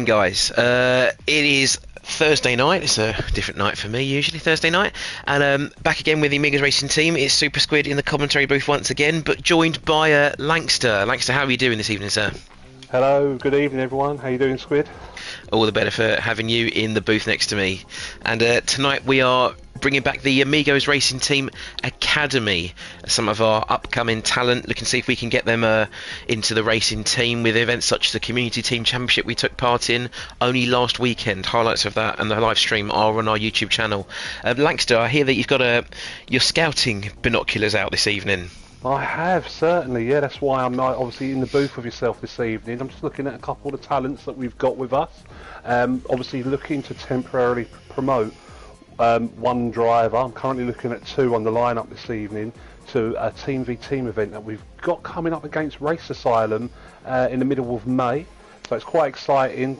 Guys, it is Thursday night. It's a different night for me, usually Thursday night, and back again with the Amigos racing team. It's SuperSquid in the commentary booth once again, but joined by Langster. Langster, how are you doing this evening, sir? Hello, good evening everyone. How you doing, Squid? All the better for having you in the booth next to me. And tonight we are bringing back the Amigos Racing Team Academy. Some of our upcoming talent, looking to see if we can get them into the racing team with events such as the Community Team Championship we took part in only last weekend. Highlights of that and the live stream are on our YouTube channel. Langster, I hear that you've got your scouting binoculars out this evening. I have, certainly, yeah, that's why I'm obviously in the booth with yourself this evening. I'm just looking at a couple of the talents that we've got with us. Obviously looking to temporarily promote one driver. I'm currently looking at two on the lineup this evening to a Team v Team event that we've got coming up against Race Asylum in the middle of May. So it's quite exciting.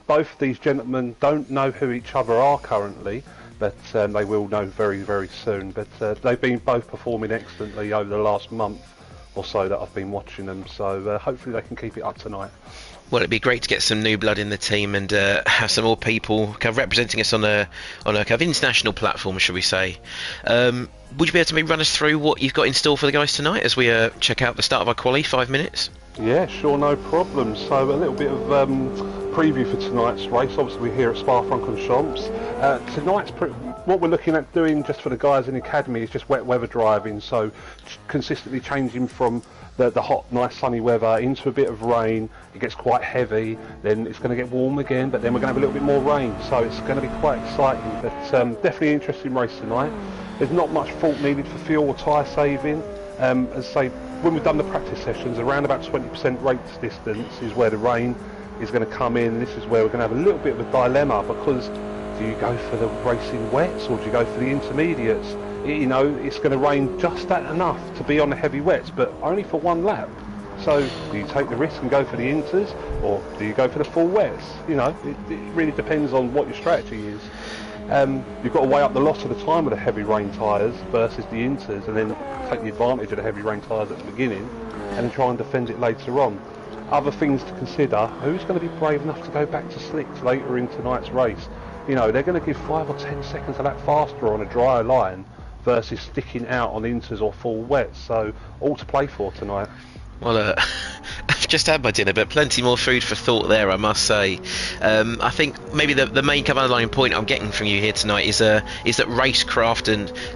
Both of these gentlemen don't know who each other are currently, but they will know very, very soon. But they've been both performing excellently over the last month or so that I've been watching them. So hopefully they can keep it up tonight. Well, it'd be great to get some new blood in the team and have some more people kind of representing us on a kind of international platform, shall we say. Would you be able to maybe run us through what you've got in store for the guys tonight as we check out the start of our quali, 5 minutes? Yeah, sure, no problem. So a little bit of preview for tonight's race. Obviously we're here at Spa-Francorchamps. What we're looking at doing just for the guys in the academy is just wet weather driving, so consistently changing from the hot, nice sunny weather into a bit of rain. It gets quite heavy, then it's going to get warm again, but then we're going to have a little bit more rain, so it's going to be quite exciting. But definitely an interesting race tonight. There's not much fault needed for fuel or tyre saving. As I say, when we've done the practice sessions, around about 20% race distance is where the rain is going to come in. This is where we're going to have a little bit of a dilemma, because do you go for the racing wets or do you go for the intermediates? You know, it's going to rain just that enough to be on the heavy wets, but only for one lap. So do you take the risk and go for the inters, or do you go for the full wets? You know, it really depends on what your strategy is. You've got to weigh up the loss of the time with the heavy rain tyres versus the inters, and then take the advantage of the heavy rain tyres at the beginning and then try and defend it later on. Other things to consider: who's going to be brave enough to go back to slicks later in tonight's race? You know, they're going to give 5 or 10 seconds a lap faster on a dry line versus sticking out on inters or full wets. So all to play for tonight. Well, I've just had my dinner, but plenty more food for thought there, I must say. I think maybe the main kind of underlying point I'm getting from you here tonight is that racecraft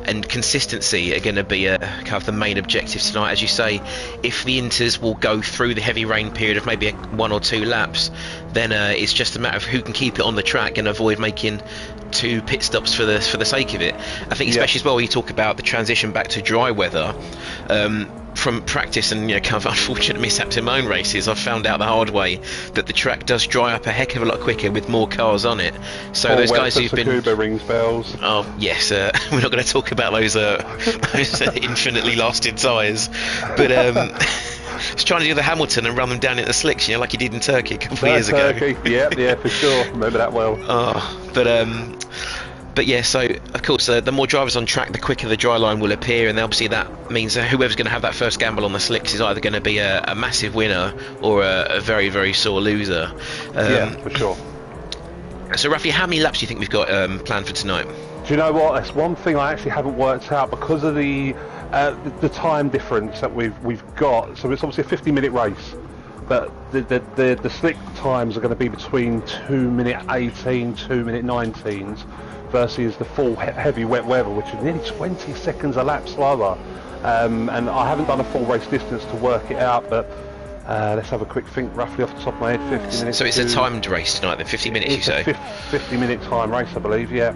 and consistency are going to be kind of the main objective tonight. As you say, if the inters will go through the heavy rain period of maybe 1 or 2 laps, then it's just a matter of who can keep it on the track and avoid making 2 pit stops for the sake of it. I think especially as well when you talk about the transition back to dry weather, from practice and kind of unfortunate mishaps in my own races, I've found out the hard way that the track does dry up a heck of a lot quicker with more cars on it. So those guys who've been rings bells. Oh yes, we're not going to talk about those infinitely lasting tyres, but just trying to do the Hamilton and run them down into the slicks, like you did in Turkey a couple of years ago. Yeah, for sure. Remember that well. But yeah, so of course the more drivers on track, the quicker the dry line will appear, and obviously that means that whoever's going to have that first gamble on the slicks is either going to be a massive winner or a very, very sore loser. Yeah, for sure. So roughly how many laps do you think we've got planned for tonight? Do you know what? That's one thing I actually haven't worked out because of the time difference that we've got. So it's obviously a 50-minute race, but the slick times are going to be between 2-minute 18, 2-minute 19s. Versus the full heavy wet weather, which is nearly 20 seconds a lap slower. And I haven't done a full race distance to work it out, but let's have a quick think roughly off the top of my head. 50 minutes. So it's a timed race tonight then, 50 minutes you say? 50-minute time race, I believe, yeah.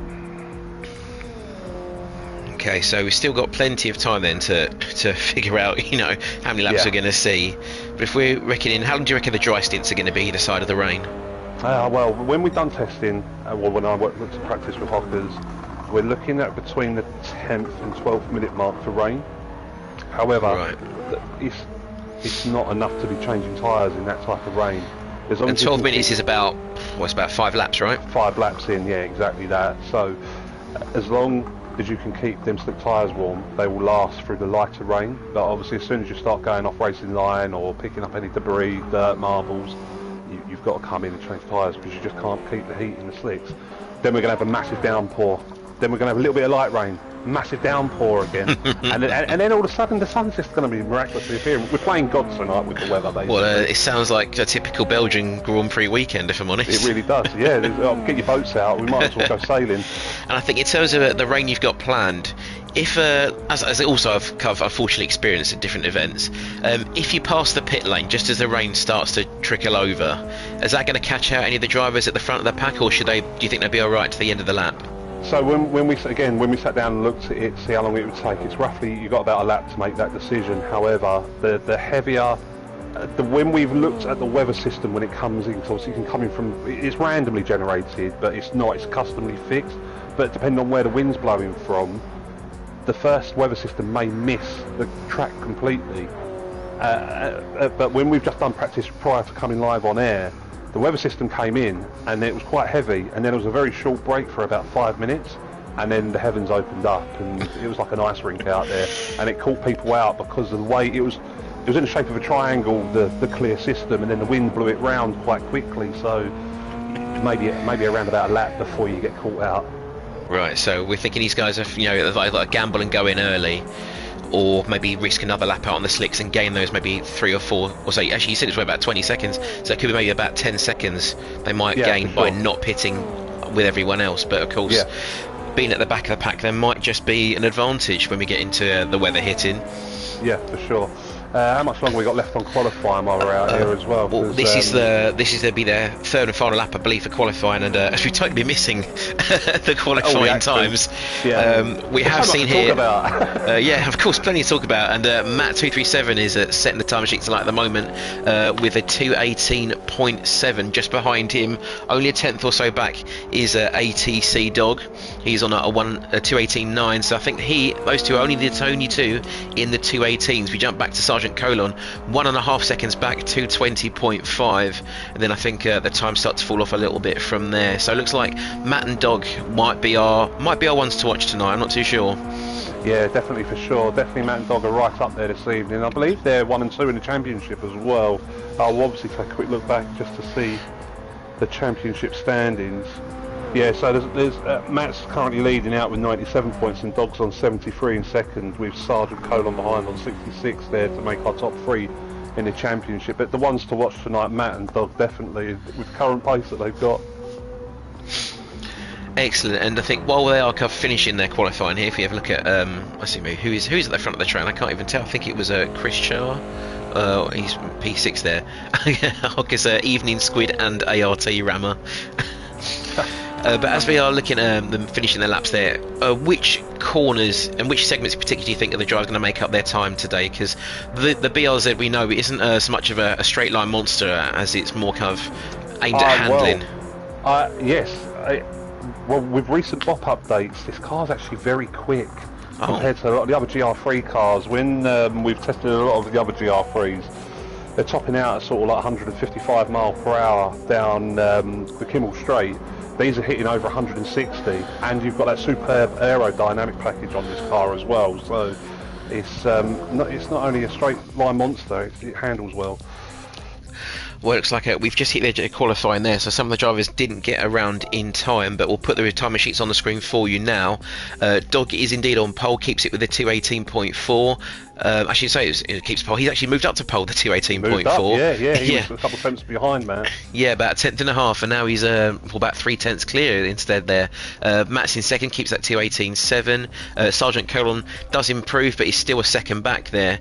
Okay, so we've still got plenty of time then to figure out, how many laps we're going to see. But if we're reckoning, how long do you reckon the dry stints are going to be either side of the rain? Well, when we've done testing, when I went to practice with Hockers, we're looking at between the 10th and 12th minute mark for rain. However, it's not enough to be changing tyres in that type of rain. And 12 minutes is about 5 laps, right? 5 laps in, yeah, exactly that. So as long as you can keep them slick tyres warm, they will last through the lighter rain. But obviously as soon as you start going off racing line or picking up any debris, dirt, marbles, you you've got to come in and change tyres because you just can't keep the heat in the slicks. Then we're going to have a massive downpour. Then we're going to have a little bit of light rain, massive downpour again, and then all of a sudden the sun's just going to be miraculously appearing. We're playing God tonight with the weather, basically. Well, it sounds like a typical Belgian Gr.3 weekend, if I'm honest. It really does, yeah. Get your boats out, we might as well go sailing. And I think in terms of the rain you've got planned, if as also I've unfortunately experienced at different events, if you pass the pit lane just as the rain starts to trickle over, is that going to catch out any of the drivers at the front of the pack, or do you think they'll be all right to the end of the lap? So when we sat down and looked at it, see how long it would take, it's roughly, you've got about a lap to make that decision. However, the heavier, when we've looked at the weather system when it comes in, because you can come in from, it's randomly generated, but it's customly fixed. But depending on where the wind's blowing from, the first weather system may miss the track completely. But when we've just done practice prior to coming live on air, the weather system came in and it was quite heavy, and then there was a very short break for about 5 minutes, and then the heavens opened up and it was like an ice rink out there, and it caught people out because of the way it was in the shape of a triangle, the clear system, and then the wind blew it round quite quickly, so maybe around about a lap before you get caught out. Right, so we're thinking these guys are like gamble and go in early, or maybe risk another lap out on the slicks and gain those maybe 3 or 4, or so actually you said it was about 20 seconds, so it could be maybe about 10 seconds they might gain by not pitting with everyone else. But of course, being at the back of the pack, there might just be an advantage when we get into the weather hitting. Yeah, for sure. How much longer we got left on qualifying while we're out here as well? Well, this is be their third and final lap, I believe, for qualifying, and as we've totally been missing the qualifying times, we have seen here. Yeah, of course, plenty to talk about. And Matt237 is setting the time sheets at the moment with a 2:18.7. Just behind him, only a tenth or so back, is ATC Dog. He's on a 2:18.9. So I think those two are only the two in the 2:18s. We jump back to Sergeant Colon, 1.5 seconds back, 2:20.5, and then I think the time starts to fall off a little bit from there. So it looks like Matt and Dog might be our ones to watch tonight. I'm not too sure. Yeah, definitely, for sure. Definitely Matt and Dog are right up there this evening. I believe they're 1 and 2 in the championship as well. I'll obviously take a quick look back just to see the championship standings. Yeah, so there's Matt's currently leading out with 97 points, and Dog's on 73 in second, with Sergeant Colon behind on 66 there to make our top 3 in the championship. But the ones to watch tonight, Matt and Dog, definitely, with the current pace that they've got. Excellent. And I think while they are finishing their qualifying here, if we have a look at let's see who's at the front of the train, I can't even tell. I think it was Chris Char. He's P6 there. Because Evening Squid and ART Rammer. But as we are looking at them finishing their laps there, which corners and which segments in particular do you think are the drivers going to make up their time today? Because the BRZ, we know, it isn't as much of a straight line monster as it's more kind of aimed at handling. Yes. Well, with recent BOP updates, this car's actually very quick compared to a lot of the other GR3 cars. When we've tested a lot of the other GR3s, they're topping out at sort of like 155 mile per hour down the Kimmel Straight. These are hitting over 160, and you've got that superb aerodynamic package on this car as well. So it's not only a straight line monster, it handles well. Well, it looks like we've just hit their qualifying there, so some of the drivers didn't get around in time, but we'll put the timer sheets on the screen for you now. Dog is indeed on pole, keeps it with a 2:18.4. Actually, say it keeps pole. He's actually moved up to pole, the 2:18.4. Yeah, he was a couple of tenths behind, man. Yeah, about a tenth and a half, and now he's about 3 tenths clear instead there. Matt's in second, keeps that 2:18.7. Sergeant Colon does improve, but he's still a second back there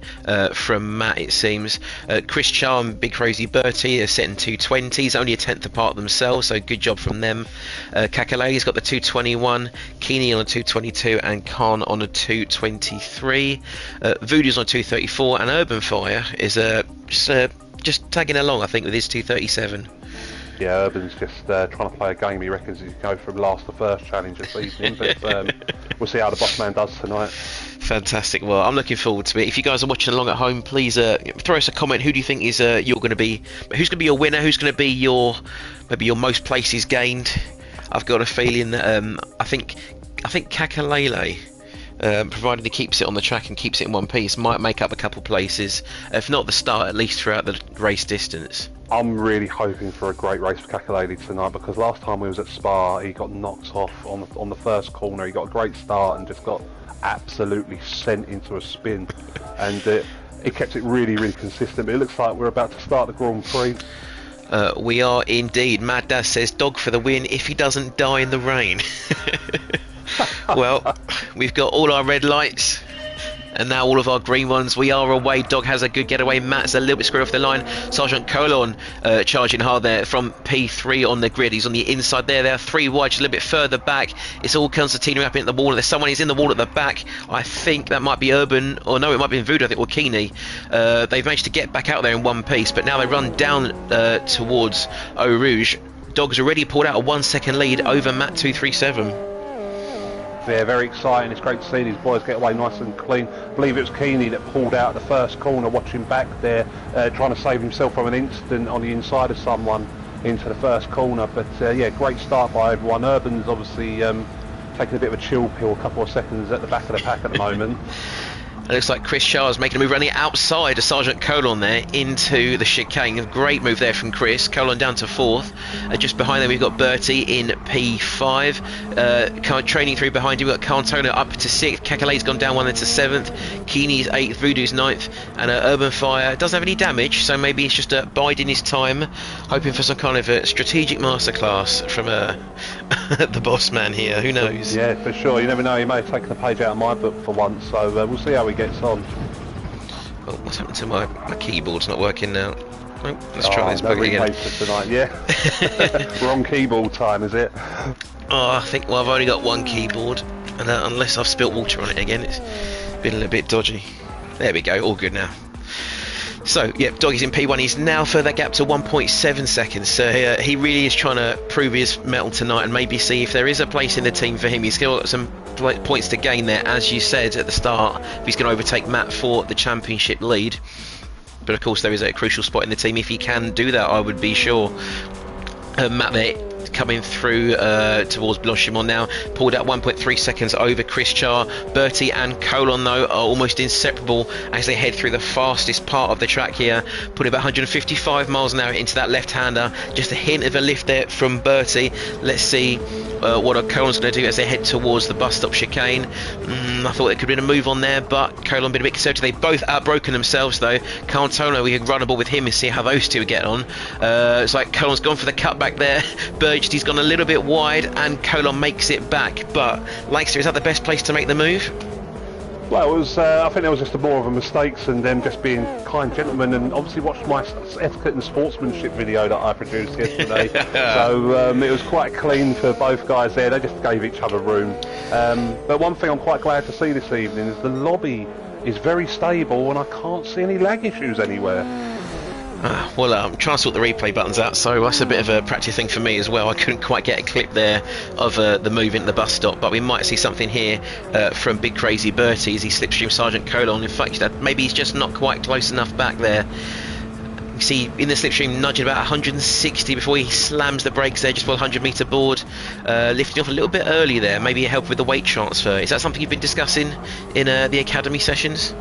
from Matt, it seems. Chris Charm, Big Crazy Bertie are setting 2:20s, only a tenth apart themselves, so good job from them. Kakalai's got the 2:21, Keeney on a 2:22, and Khan on a 2:23. Voodoo's on 2:34, and Urban Fire is just tagging along, I think, with his 2:37. Yeah, Urban's just trying to play a game. He reckons he can go from last to first challenge this evening, but we'll see how the boss man does tonight. Fantastic. Well, I'm looking forward to it. If you guys are watching along at home, please throw us a comment. Who do you think is you're going to be? Who's going to be your winner? Who's going to be your most places gained? I've got a feeling that I think Kakalele, provided he keeps it on the track and keeps it in one piece, might make up a couple places. If not the start, at least throughout the race distance. I'm really hoping for a great race for Kakalady tonight, because last time we was at Spa, he got knocked off on the first corner. He got a great start and just got absolutely sent into a spin, and he kept it really, really consistent. But it looks like we're about to start the Gr.3. We are indeed. Mad Daz says dog for the win if he doesn't die in the rain. Well, we've got all our red lights and now all of our green ones. We are away. Dog has a good getaway. Matt's a little bit screwed off the line. Sergeant Colon charging hard there from P3 on the grid. He's on the inside there. They're 3 wide, just a little bit further back. It's all Constantino up in the wall. There's someone who's in the wall at the back. I think that might be Urban, or no, it might be Voodoo, I think, or Keeney. They've managed to get back out there in one piece, but now they run down towards Eau Rouge. Dog's already pulled out a 1 second lead over Matt 237. Yeah, very exciting. It's great to see these boys get away nice and clean. I believe it was Keeney that pulled out the first corner, watching back there, trying to save himself from an incident on the inside of someone into the first corner. But yeah, great start by everyone. Urban's obviously taking a bit of a chill pill, a couple of seconds at the back of the pack at the moment. It looks like Chris Charles making a move around the outside of Sergeant Colon there into the chicane. A great move there from Chris. Colon down to 4th. Just behind them we've got Bertie in P5. Training through behind him we've got Cantona up to 6th. Kakale's gone down 1 into 7th. Keeney's 8th. Voodoo's 9th. And Urban Fire doesn't have any damage, so maybe it's just biding his time, hoping for some kind of a strategic masterclass from the boss man here. Who knows? Yeah, for sure. You never know. He may have taken a page out of my book for once, so we'll see how he gets on. Oh, what's happened to my keyboard's not working now? Oh, let's try this bugger again. For tonight, yeah. Wrong keyboard time, is it? Oh, I think, well, I've only got one keyboard, and unless I've spilt water on it again, it's been a little bit dodgy. There we go, all good now. So, yeah, Doggy's in P1. He's now further that gap to 1.7 seconds. So he really is trying to prove his mettle tonight and maybe see if there is a place in the team for him. He's still got some points to gain there, as you said at the start, if he's going to overtake Matt for the championship lead. But of course there is a crucial spot in the team if he can do that, I would be sure. Matt there coming through towards Blanchimont now, pulled out 1.3 seconds over Chris Char. Bertie and Colon though are almost inseparable as they head through the fastest part of the track here, putting about 155 miles an hour into that left-hander. Just a hint of a lift there from Bertie. Let's see what Colon's going to do as they head towards the bus stop chicane. I thought there could have been a move on there, but Colon been a bit conservative. They both outbroken themselves though. Cantona, we can runnable with him and see how those two get on. It's like Colon's gone for the cutback there. He's gone a little bit wide and Colon makes it back, but Lancaster, is that the best place to make the move? Well, it was, I think there was just more of a mistakes and them just being kind gentlemen, and obviously watched my etiquette and sportsmanship video that I produced yesterday. So it was quite clean for both guys there. They just gave each other room. But one thing I'm quite glad to see this evening is the lobby is very stable and I can't see any lag issues anywhere. Well, I'm trying to sort the replay buttons out, so that's a bit of a practice thing for me as well. I couldn't quite get a clip there of the move into the bus stop, but we might see something here from Big Crazy Bertie as he slipstreams Sergeant Colon. In fact, maybe he's just not quite close enough back there. You see in the slipstream nudging about 160 before he slams the brakes there just below the 100-metre board, lifting off a little bit early there. Maybe help with the weight transfer. Is that something you've been discussing in the academy sessions?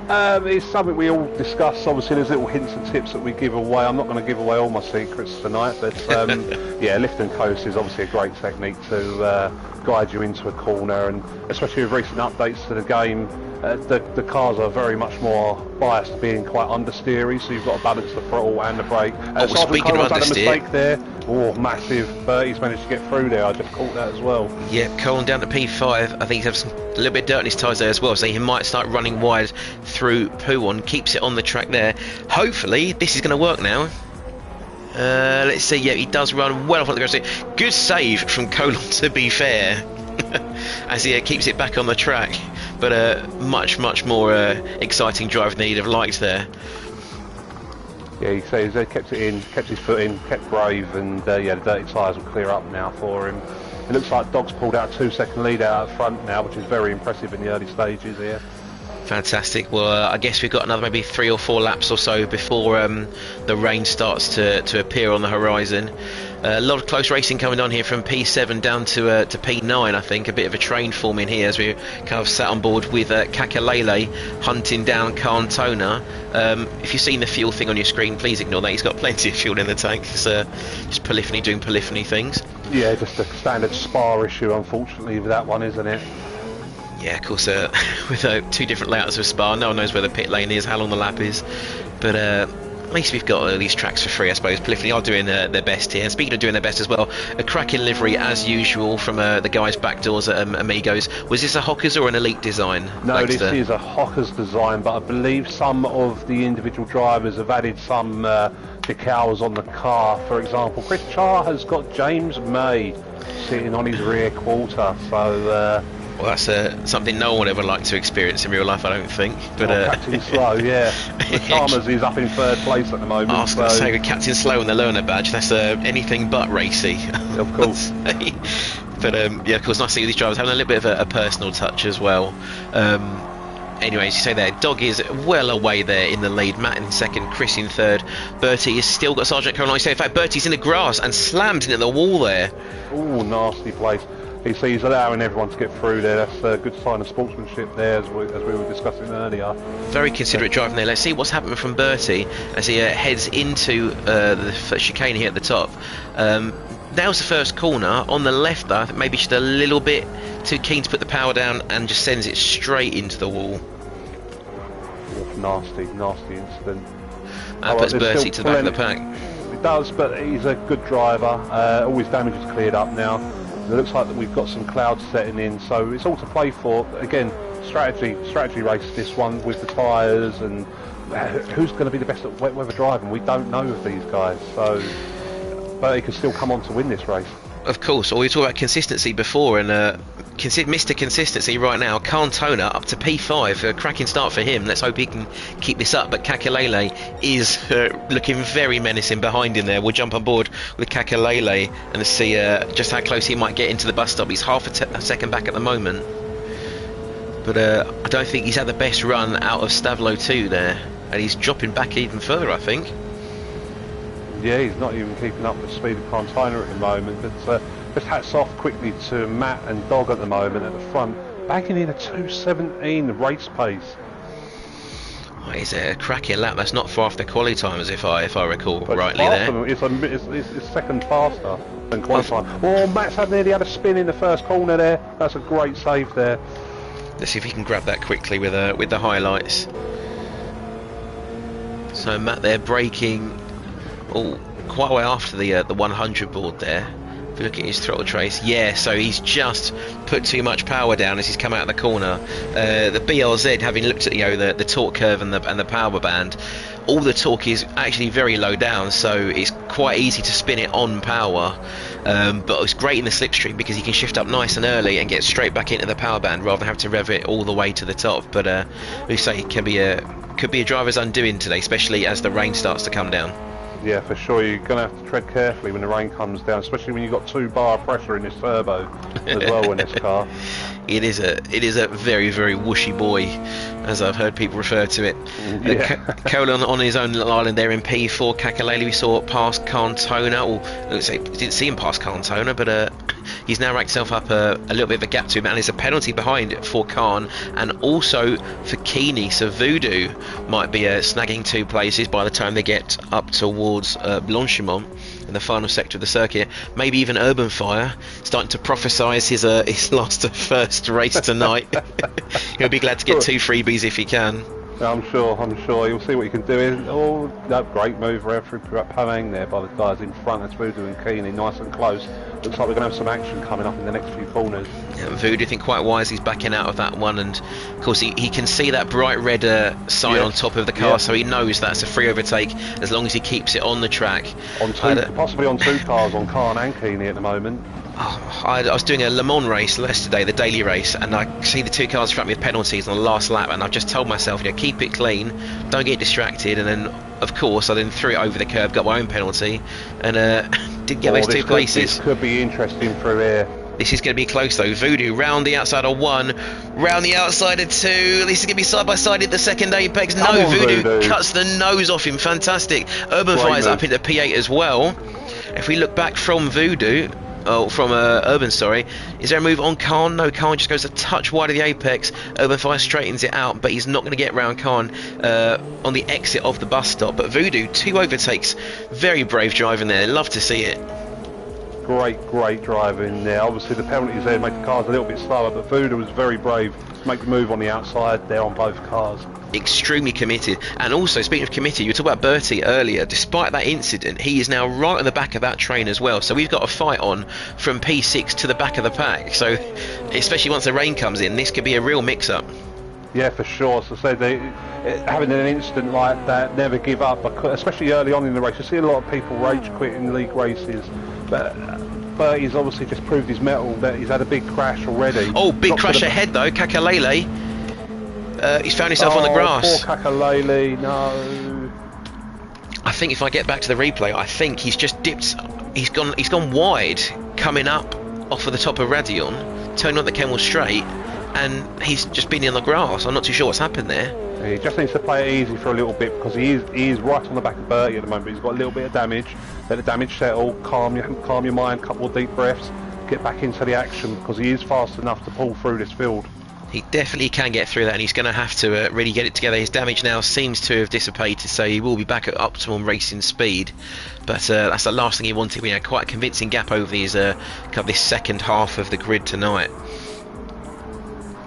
It's something we all discuss. Obviously there's little hints and tips that we give away. I'm not going to give away all my secrets tonight, but yeah, lift and coast is obviously a great technique to guide you into a corner, and especially with recent updates to the game, the cars are very much more biased to being quite understeery, so you've got to balance the throttle and the brake. Speaking of understeer, had a mistake there. Oh, massive. Bertie's managed to get through there. I just caught that as well. Yeah, Colin down to P5. I think he's had a little bit of dirt in his tyres there as well, so he might start running wide through Pouon. Keeps it on the track there. Hopefully this is going to work now. Let's see. Yeah, he does run well off on the ground. Good save from Colin, to be fair, as he keeps it back on the track. But much more exciting drive than he'd have liked there. Yeah, he says they kept it in, kept his foot in, kept brave, and yeah, the dirty tyres will clear up now for him. It looks like Dog's pulled out a 2-second lead out front now, which is very impressive in the early stages here. Fantastic. Well, I guess we've got another maybe 3 or 4 laps or so before the rain starts to appear on the horizon. A lot of close racing coming on here from P7 down to P9. I think a bit of a train forming here as we kind of sat on board with Kakalele hunting down Cantona. If you've seen the fuel thing on your screen, please ignore that. He's got plenty of fuel in the tank. It's just polyphony doing polyphony things. Yeah, just a standard Spa issue, unfortunately, with that one, isn't it? Yeah, of course, with 2 different layouts of Spa, no one knows where the pit lane is, how long the lap is, but at least we've got these tracks for free, I suppose. Polyphony are doing their best here. And speaking of doing their best as well, a cracking livery as usual from the guys back doors at Amigos. Was this a Hockers or an Elite design? No, this is a Hockers design, but I believe some of the individual drivers have added some decals on the car. For example, Chris Charr has got James May sitting on his rear quarter, so... well, that's something no one would ever like to experience in real life, I don't think. But Captain Slow, yeah. The Chalmers is up in 3rd place at the moment. I was going to say, with Captain Slow and the learner badge, that's anything but racy. Of course. But yeah, of course, nice to see these drivers having a little bit of a personal touch as well. Anyway, as you say there, Dog is well away there in the lead. Matt in 2nd, Chris in 3rd. Bertie has still got Sergeant Caroline. In fact, Bertie's in the grass and slammed into the wall there. Oh, nasty place. He's allowing everyone to get through there. That's a good sign of sportsmanship there, as we were discussing earlier. Very considerate driving there. Let's see what's happening from Bertie as he heads into the chicane here at the top. Nails the first corner. On the left, though, I think maybe just a little bit too keen to put the power down and just sends it straight into the wall. Nasty incident. That puts Bertie to the back of the pack. It does, but he's a good driver. All his damage is cleared up now. It looks like that we've got some clouds setting in, so it's all to play for. Again, strategy race this one with the tyres, and who's going to be the best at wet weather driving? We don't know of these guys, so but he can still come on to win this race. Of course. Well, we talked about consistency before, and Mr. Consistency right now, Cantona up to P5, a cracking start for him. Let's hope he can keep this up, but Kakalele is looking very menacing behind him there. We'll jump on board with Kakalele and see just how close he might get into the bus stop. He's half a second back at the moment, but I don't think he's had the best run out of Stavlo 2 there, and he's dropping back even further, I think. Yeah, he's not even keeping up with the speed of Cantona at the moment, but just hats off quickly to Matt and Dog at the moment at the front, backing in a 2:17 race pace. Oh, he's a cracking lap. That's not far off the quali timers, if I recall but rightly there. It's second faster than quali time. Oh, Matt's nearly had a spin in the first corner there. That's a great save there. Let's see if he can grab that quickly with the highlights. So Matt there braking quite a way after the 100 board there. If you look at his throttle trace, yeah, so he's just put too much power down as he's come out of the corner. The BRZ, having looked at the torque curve and the power band, all the torque is actually very low down, so it's quite easy to spin it on power. But it's great in the slipstream because you can shift up nice and early and get straight back into the power band rather than have to rev it all the way to the top. But we say it could be a driver's undoing today, especially as the rain starts to come down. Yeah, for sure. You're going to have to tread carefully when the rain comes down, especially when you've got 2 bar pressure in this turbo as well in this car. It is a very, very whooshy boy, as I've heard people refer to it. Yeah. Colin on his own little island there in P4. Kakalele we saw past Cantona, or let's say didn't see him past Cantona, but he's now racked himself up a little bit of a gap to him, and there's a penalty behind for Khan and also for Keeney. So Voodoo might be snagging 2 places by the time they get up towards Blanchimont in the final sector of the circuit. Maybe even Urban Fire starting to prophesise his last first race tonight. He'll be glad to get 2 freebies if he can. I'm sure you'll see what you can do. Oh, no, great move through Pamang there by the guys in front. That's Voodoo and Keeney, nice and close. Looks like we're going to have some action coming up in the next few corners. Yeah, Voodoo, I think quite wise, he's backing out of that one, and of course he can see that bright red sign on top of the car, so he knows that's a free overtake as long as he keeps it on the track. Possibly on 2 cars, on Khan and Keeney at the moment. I was doing a Le Mans race yesterday, the daily race, and I see the 2 cars in front of me with penalties on the last lap, and I've just told myself, keep it clean, don't get distracted, and then of course I then threw it over the curb, got my own penalty, and didn't get those 2 places. This could be interesting through here. This is going to be close though. Voodoo round the outside of 1, round the outside of 2. This is going to be side by side at the second apex. Come No, on, Voodoo cuts the nose off him. Fantastic. Urban Fire's up into P8 as well. If we look back from Voodoo, from Urban, sorry, is there a move on Khan? No, Khan just goes a touch wide of the apex. Urban Fire straightens it out, but he's not going to get round Khan on the exit of the bus stop. But Voodoo, 2 overtakes. Very brave driving there. Love to see it. Great driving there. Obviously the penalties there make the cars a little bit slower, but Voodoo was very brave to make the move on the outside there on both cars. Extremely committed. And also, speaking of committed, you were talking about Bertie earlier. Despite that incident, he is now right on the back of that train as well. So we've got a fight on from P6 to the back of the pack. So especially once the rain comes in, this could be a real mix-up. Yeah, for sure. So having an incident like that, never give up, especially early on in the race. You see a lot of people rage quit in league races, but he's obviously just proved his mettle, that he's had a big crash already. Oh, big crash ahead though, Kakalele. He's found himself on the grass. Poor Kakalele, no. I think if I get back to the replay, I think he's just dipped. He's gone wide, coming up off of the top of Radion, turning on the Kemmel straight, and he's just been in the grass. I'm not too sure what's happened there. He just needs to play it easy for a little bit, because he is right on the back of Bertie at the moment. He's got a little bit of damage. Let the damage settle, calm your mind, couple of deep breaths, get back into the action, because he is fast enough to pull through this field. He definitely can get through that, and he's going to have to really get it together. His damage now seems to have dissipated, so he will be back at optimum racing speed. But that's the last thing he wanted. We had quite a convincing gap over these this second half of the grid tonight.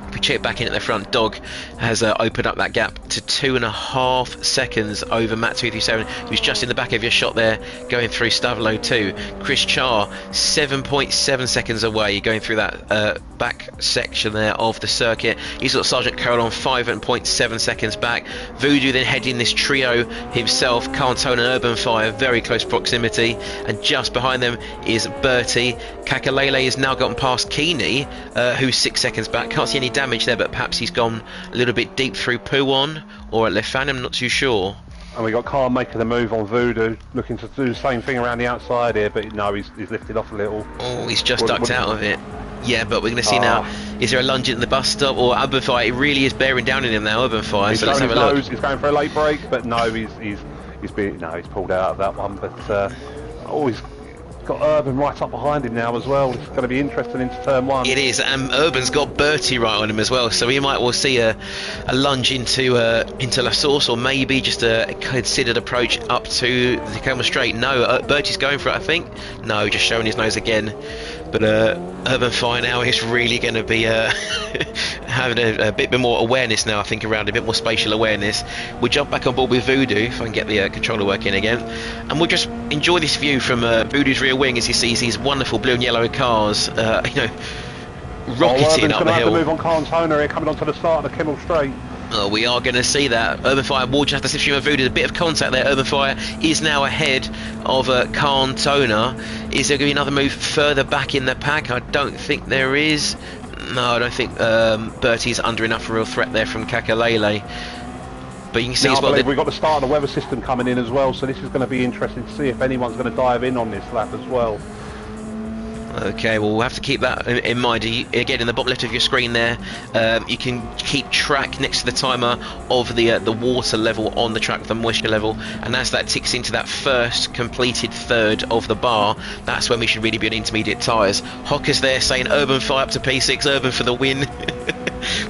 If we check back in at the front, Dog has opened up that gap to 2.5 seconds over Matt237, who's just in the back of your shot there, going through Stavelo 2. Chris Char, 7.7 seconds away, going through that back section there of the circuit. He's got Sergeant Carroll on 5.7 seconds back. Voodoo then heading this trio himself, Cantone and Urban Fire, very close proximity, and just behind them is Bertie. Kakalele has now gotten past Keeney, who's 6 seconds back. Can't see any damage there, but perhaps he's gone a little bit deep through Pouon or at Lefan, I'm not too sure. And we got Khan making the move on Voodoo, looking to do the same thing around the outside here, but no, he's lifted off a little. Oh, he's just ducked out of it. Yeah, but we're going to see now, is there a lunge at the bus stop, or Urban Fire? It really is bearing down in him now, Urban Fire, so let's have a look. He's going for a late break, but no, he's pulled out of that one, but he's got Urban right up behind him now as well. It's going to be interesting into turn 1. It is, and Urban's got Bertie right on him as well, so we might well see a lunge into La Source, or maybe just a considered approach up to the Tacoma Straight. No, Bertie's going for it, I think. No, just showing his nose again. But Urban Fire now is really going to be having a bit more awareness now, I think, around a bit more spatial awareness. We'll jump back on board with Voodoo, if I can get the controller working again, and we'll just enjoy this view from Voodoo's rear wing as he sees these wonderful blue and yellow cars, rocketing up the hill. To move on Cantona here, coming onto the start of the Kemmel Straight. We are going to see that. Urban Fire will just have to sift Voodoo. A bit of contact there. Urban Fire is now ahead of Cantona. Is there going to be another move further back in the pack? I don't think there is. No, I don't think Bertie's under enough real threat there from Kakalele. But you can see as well, we've got the start of the weather system coming in as well, so this is going to be interesting to see if anyone's going to dive in on this lap as well. Okay, well, we'll have to keep that in mind. Again, in the bottom left of your screen there, you can keep track next to the timer of the water level on the track, the moisture level, and as that ticks into that first completed third of the bar, that's when we should really be on intermediate tyres. Hocker's there saying Urban Fire up to P6, Urban for the win.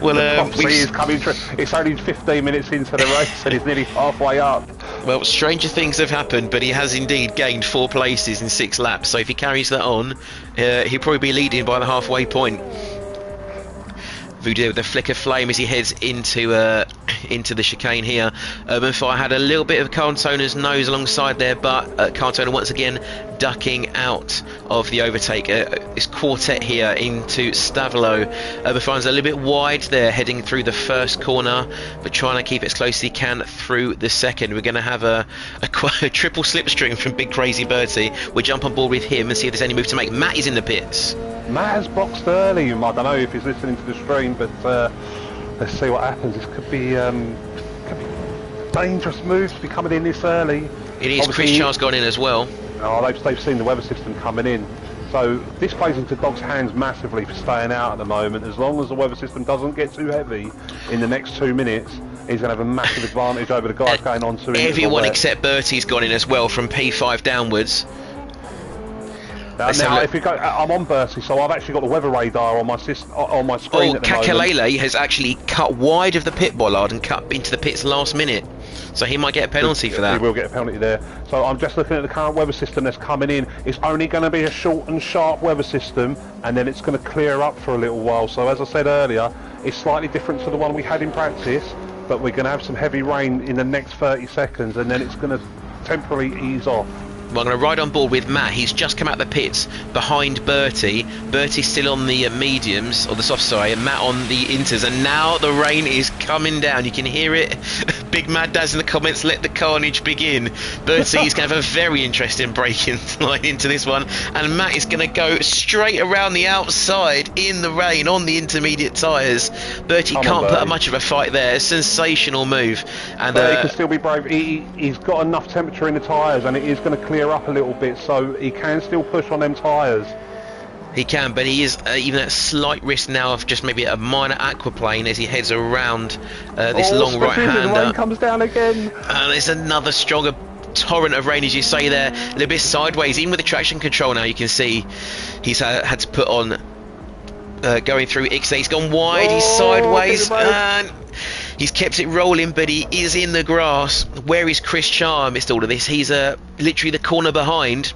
Well, it's only 15 minutes into the race and he's nearly halfway up. Well, stranger things have happened, but he has indeed gained 4 places in 6 laps, so if he carries that on, he'll probably be leading by the halfway point. Voodoo with a flick of flame as he heads into the chicane here. Urban Fire had a little bit of Cantona's nose alongside there, but Cantona once again ducking out of the overtake. This quartet here into Stavelo. Urban Fire's a little bit wide there, heading through the first corner, but trying to keep it as close as he can through the second. We're going to have a triple slipstream from Big Crazy Bertie. We'll jump on board with him and see if there's any move to make. Matt is in the pits. Matt has boxed early. I don't know if he's listening to the stream, but let's see what happens. This could be dangerous moves to be coming in this early. It is. Obviously, Chris Charles gone in as well. Oh, they've seen the weather system coming in. So this plays into Dog's hands massively for staying out at the moment. As long as the weather system doesn't get too heavy in the next 2 minutes, he's going to have a massive advantage over the guys going on to everyone except Bertie's gone in as well from P5 downwards. Now, if you go, I'm on Bertie, so I've actually got the weather radar on my screen at the moment. Kakalele has actually cut wide of the pit bollard and cut into the pits last minute, so he might get a penalty for that. He will get a penalty there. So I'm just looking at the current weather system that's coming in. It's only going to be a short and sharp weather system, and then it's going to clear up for a little while. So as I said earlier, it's slightly different to the one we had in practice, but we're going to have some heavy rain in the next 30 seconds, and then it's going to temporarily ease off. Well, I'm going to ride on board with Matt. He's just come out the pits behind Bertie. Bertie's still on the mediums, or the soft side, and Matt on the inters. And now the rain is coming down. You can hear it. Big Mad Daz in the comments, let the carnage begin. Bertie's going to have a very interesting braking line into this one. And Matt is going to go straight around the outside in the rain on the intermediate tyres. Bertie can't put up much of a fight there. A sensational move. And he can still be brave. He's got enough temperature in the tyres, and it is going to clear up a little bit, so he can still push on them tyres. He can, but he is even at slight risk now of just maybe a minor aquaplane as he heads around this long right-hander. The rain comes down again. And there's another stronger torrent of rain, as you say there, a little bit sideways. Even with the traction control now, you can see he's had to put on going through Ixnay. He's gone wide, he's sideways, and he's kept it rolling, but he is in the grass. Where is Chris Charr amidst all of this? He's literally the corner behind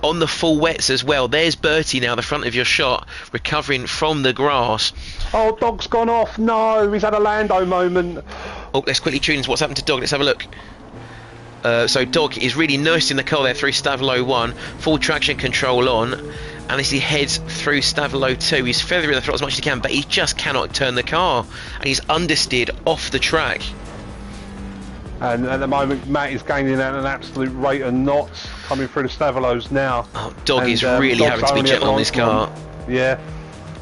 on the full wets as well. There's Bertie now, the front of your shot, recovering from the grass. Oh, Dog's gone off. No, he's had a Lando moment. Oh, let's quickly tune what's happened to Dog. Let's have a look. So Dog is really nursing the car there through Stavilo 1, full traction control on, and as he heads through Stavilo 2, he's feathering the throttle as much as he can, but he just cannot turn the car, and he's understeered off the track. And at the moment, Matt is gaining at an absolute rate of knots coming through the Stavilos now. Oh, Dog is really having to be gentle on this car. Yeah,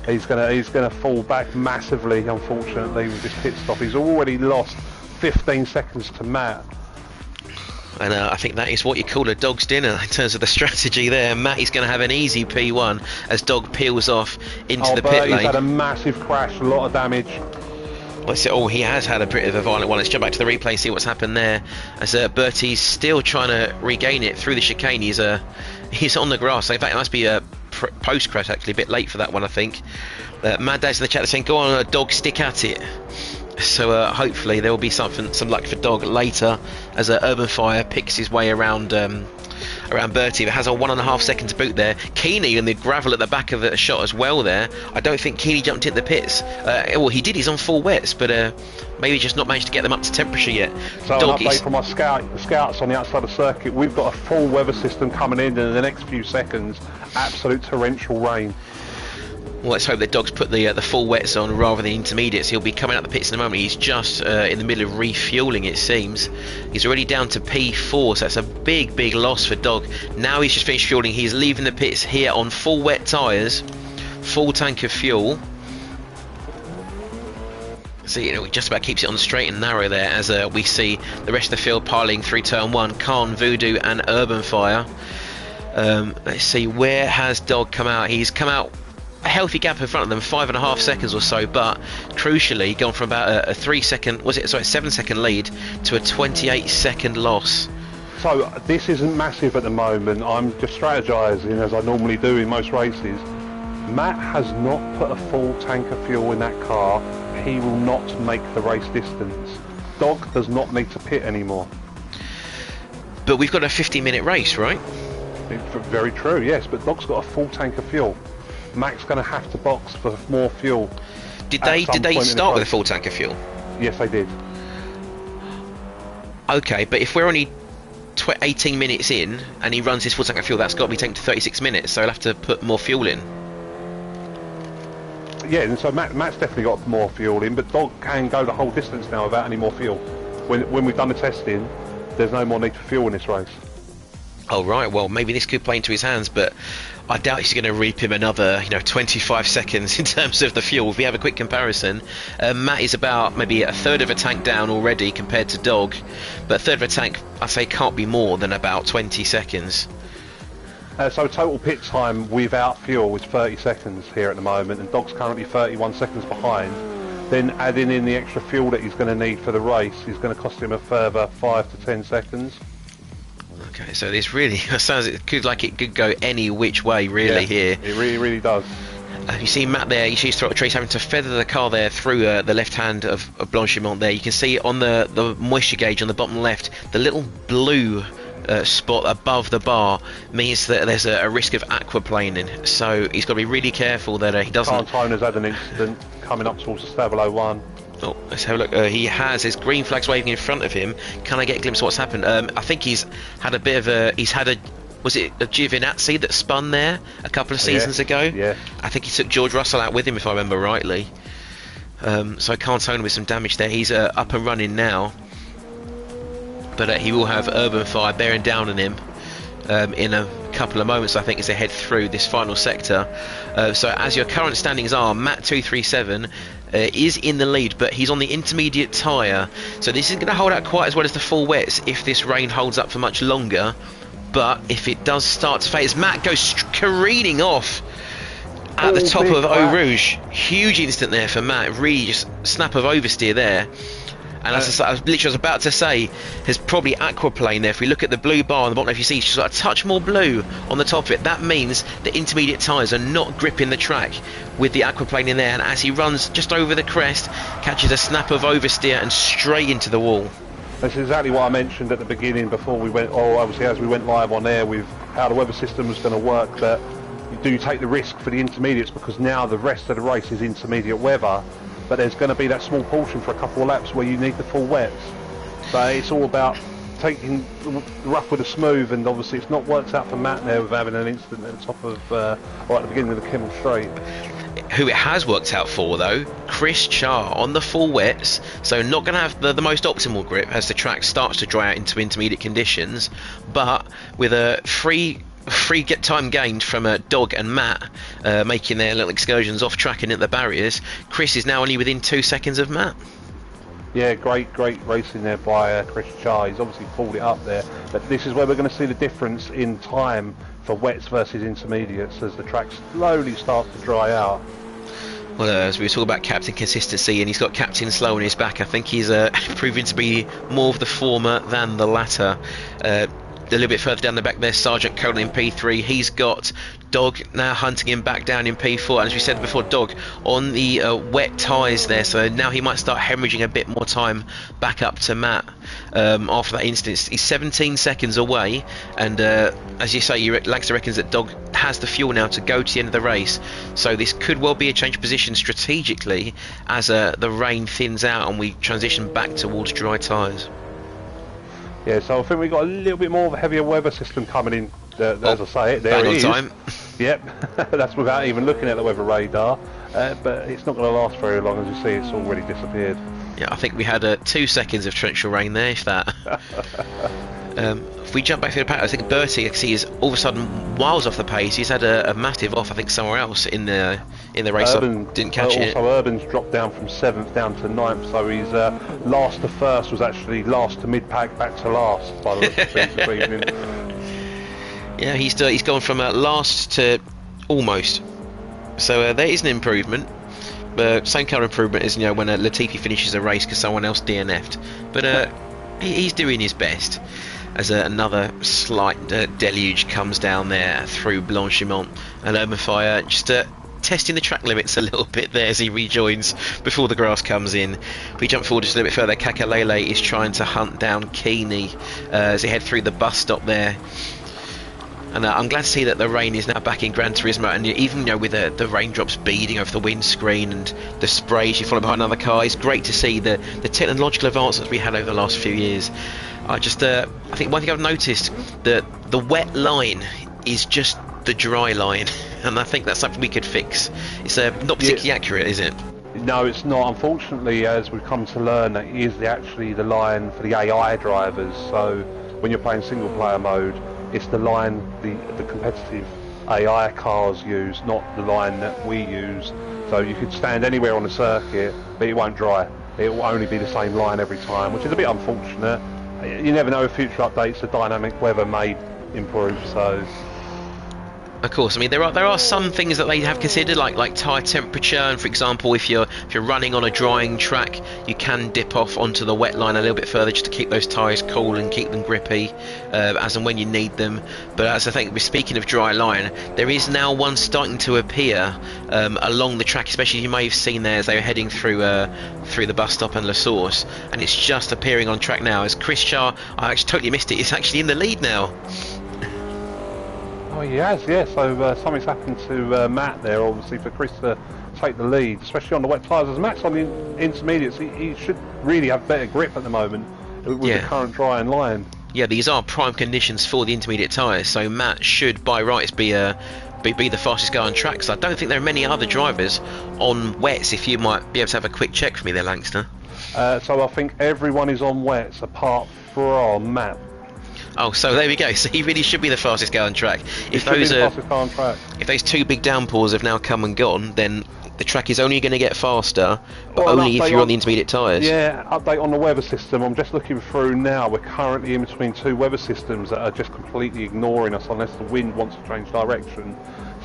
he's gonna fall back massively, unfortunately, with this pit stop. He's already lost 15 seconds to Matt. And I think that is what you call a dog's dinner in terms of the strategy there. Matt is going to have an easy P1 as Dog peels off into the pit lane. He's had a massive crash, a lot of damage. Oh, he has had a bit of a violent one. Let's jump back to the replay and see what's happened there. As Bertie's still trying to regain it through the chicane. He's on the grass. In fact, it must be a post-crash, actually. A bit late for that one, I think. Mad Dad's in the chat saying, go on, Dog, stick at it. So hopefully there will be some luck for Dog later as Urban Fire picks his way around Bertie, but has a 1.5 second to boot there. Keeney and the gravel at the back of the shot as well there. I don't think Keeney jumped in the pits. Well, he did. He's on full wets, but maybe just not managed to get them up to temperature yet. So Dog an update from our scouts on the outside of the circuit. We've got a full weather system coming in the next few seconds. Absolute torrential rain. Well, let's hope that Dog's put the full wets on rather than intermediates. He'll be coming out the pits in a moment. He's just in the middle of refueling, it seems. He's already down to P4, so that's a big loss for Dog. Now he's just finished fueling. He's leaving the pits here on full wet tyres, full tank of fuel. So, you know, he just about keeps it on the straight and narrow there as we see the rest of the field piling through turn 1. Khan, Voodoo and Urban Fire. Let's see, where has Dog come out? He's come out a healthy gap in front of them, 5.5 seconds or so, but crucially gone from about a 7 second lead to a 28 second loss. So this isn't massive at the moment. I'm just strategizing as I normally do in most races. Matt has not put a full tank of fuel in that car. He will not make the race distance. Dog does not need to pit anymore. But we've got a 50-minute race, right? Very true, yes, but Dog's got a full tank of fuel. Matt's going to have to box for more fuel. Did they start with a full tank of fuel? Yes, they did. Okay, but if we're only 18 minutes in and he runs his full tank of fuel, that's got to be taken to 36 minutes, so he'll have to put more fuel in. Yeah, and so Matt's definitely got more fuel in, but Dog can go the whole distance now without any more fuel. When we've done the testing, there's no more need for fuel in this race. Oh right, well maybe this could play into his hands, but I doubt he's going to reap him another 25 seconds in terms of the fuel. If we have a quick comparison, Matt is about maybe a third of a tank down already compared to Dog, but a third of a tank I'd say can't be more than about 20 seconds. So total pit time without fuel is 30 seconds here at the moment, and Dog's currently 31 seconds behind. Then adding in the extra fuel that he's going to need for the race is going to cost him a further 5 to 10 seconds. Okay, so this really sounds it could go any which way really here. It really does. You see Matt there, you see his throttle trace having to feather the car there through the left hand of Blanchimont there. You can see on the moisture gauge on the bottom left, the little blue spot above the bar means that there's a risk of aquaplaning. So he's got to be really careful that he doesn't... Cantona's had an incident coming up towards the Stabilo 1. Oh, let's have a look. He has his green flags waving in front of him. Can I get a glimpse of what's happened? I think he's had a bit of a... Was it a Giovinazzi that spun there a couple of seasons ago? Yeah. I think he took George Russell out with him, if I remember rightly. So Cantona with some damage there. He's up and running now. But he will have Urban Fire bearing down on him in a couple of moments, I think, as they head through this final sector. So as your current standings are, Matt 237 is in the lead, but he's on the intermediate tyre. So this isn't going to hold out quite as well as the full wets if this rain holds up for much longer. But if it does start to fade, as Matt goes careening off at the top of Eau Rouge, huge instant there for Matt, really just snap of oversteer there. And as I was about to say, there's probably aquaplane there. If we look at the blue bar on the bottom, if you see she's got a touch more blue on the top of it, that means the intermediate tyres are not gripping the track with the aquaplane in there. And as he runs just over the crest, catches a snap of oversteer and straight into the wall. That's exactly what I mentioned at the beginning before we went, or obviously as we went live on air, with how the weather system was going to work, that you do take the risk for the intermediates because now the rest of the race is intermediate weather, but there's going to be that small portion for a couple of laps where you need the full wets. So it's all about taking the rough with the smooth, and obviously it's not worked out for Matt there with having an incident at the top of, or at the beginning of the Kimmel Straight. Who it has worked out for though, Chris Char on the full wets, so not going to have the most optimal grip as the track starts to dry out into intermediate conditions, but with a free time gained from Dog and Matt making their little excursions off track and at the barriers. Chris is now only within 2 seconds of Matt. Yeah, great racing there by Chris Char. He's obviously pulled it up there, but this is where we're going to see the difference in time for wets versus intermediates as the track slowly starts to dry out. Well, as we were talking about captain consistency, and he's got captain slow on his back, I think he's proving to be more of the former than the latter. A little bit further down the back there, Sergeant Colin in P3. He's got Dog now hunting him back down in P4. And as we said before, Dog on the wet tyres there, so now he might start hemorrhaging a bit more time back up to Matt after that instance. He's 17 seconds away, and as you say, Laxter reckons that Dog has the fuel now to go to the end of the race. So this could well be a change of position strategically as the rain thins out and we transition back towards dry tyres. Yeah, so I think we've got a little bit more of a heavier weather system coming in, as I say, there it is. Time. Yep, that's without even looking at the weather radar, but it's not going to last very long. As you see, it's already disappeared. Yeah, I think we had 2 seconds of torrential rain there, if that. If we jump back through the pack, I think Bertie, I see, is all of a sudden miles off the pace. He's had a massive off, I think, somewhere else in the race. Urban, I didn't catch it. Also, Urban's dropped down from 7th down to 9th, so he's last to first was actually last to mid-pack back to last by the looks of things this evening. Yeah, he's gone from last to almost. So there is an improvement. Same kind of improvement as when Latifi finishes a race because someone else DNF'd. But he's doing his best. As another slight deluge comes down there through Blanchimont, and Urban Fire just testing the track limits a little bit there as he rejoins before the grass comes in. If we jump forward just a little bit further, Kakalele is trying to hunt down Keeney as they head through the bus stop there. And I'm glad to see that the rain is now back in Gran Turismo, and even with the raindrops beading over the windscreen and the spray as you follow behind another car, it's great to see the technological advancements we had over the last few years. I think one thing I've noticed, that the wet line is just the dry line, and I think that's something we could fix. It's not particularly accurate, is it? No, it's not. Unfortunately, as we've come to learn, that is actually the line for the AI drivers. So when you're playing single player mode, it's the line the competitive AI cars use, not the line that we use. So you could stand anywhere on the circuit, but it won't dry. It will only be the same line every time, which is a bit unfortunate. You never know, with future updates the dynamic weather may improve, so Of course, I mean there are some things that they have considered, like tyre temperature, and for example, if you're running on a drying track, you can dip off onto the wet line a little bit further just to keep those tyres cool and keep them grippy as and when you need them. But as I think, speaking of dry line, there is now one starting to appear along the track, especially you may have seen there as they were heading through the bus stop and La Source, and it's just appearing on track now as Chris Char, I actually totally missed it, is actually in the lead now. Oh, he has, yeah. So something's happened to Matt there, obviously, for Chris to take the lead, especially on the wet tyres. As Matt's on the intermediates, he should really have better grip at the moment with the current drying line. Yeah, these are prime conditions for the intermediate tyres, so Matt should, by rights, be the fastest guy on track. So I don't think there are many other drivers on wets. If you might be able to have a quick check for me there, Langster. So I think everyone is on wets apart from Matt. Oh, so there we go. So he really should be the fastest guy on track. If those two big downpours have now come and gone, then the track is only going to get faster, but only if you're on the intermediate tyres. Yeah, update on the weather system. I'm just looking through now. We're currently in between two weather systems that are just completely ignoring us unless the wind wants to change direction.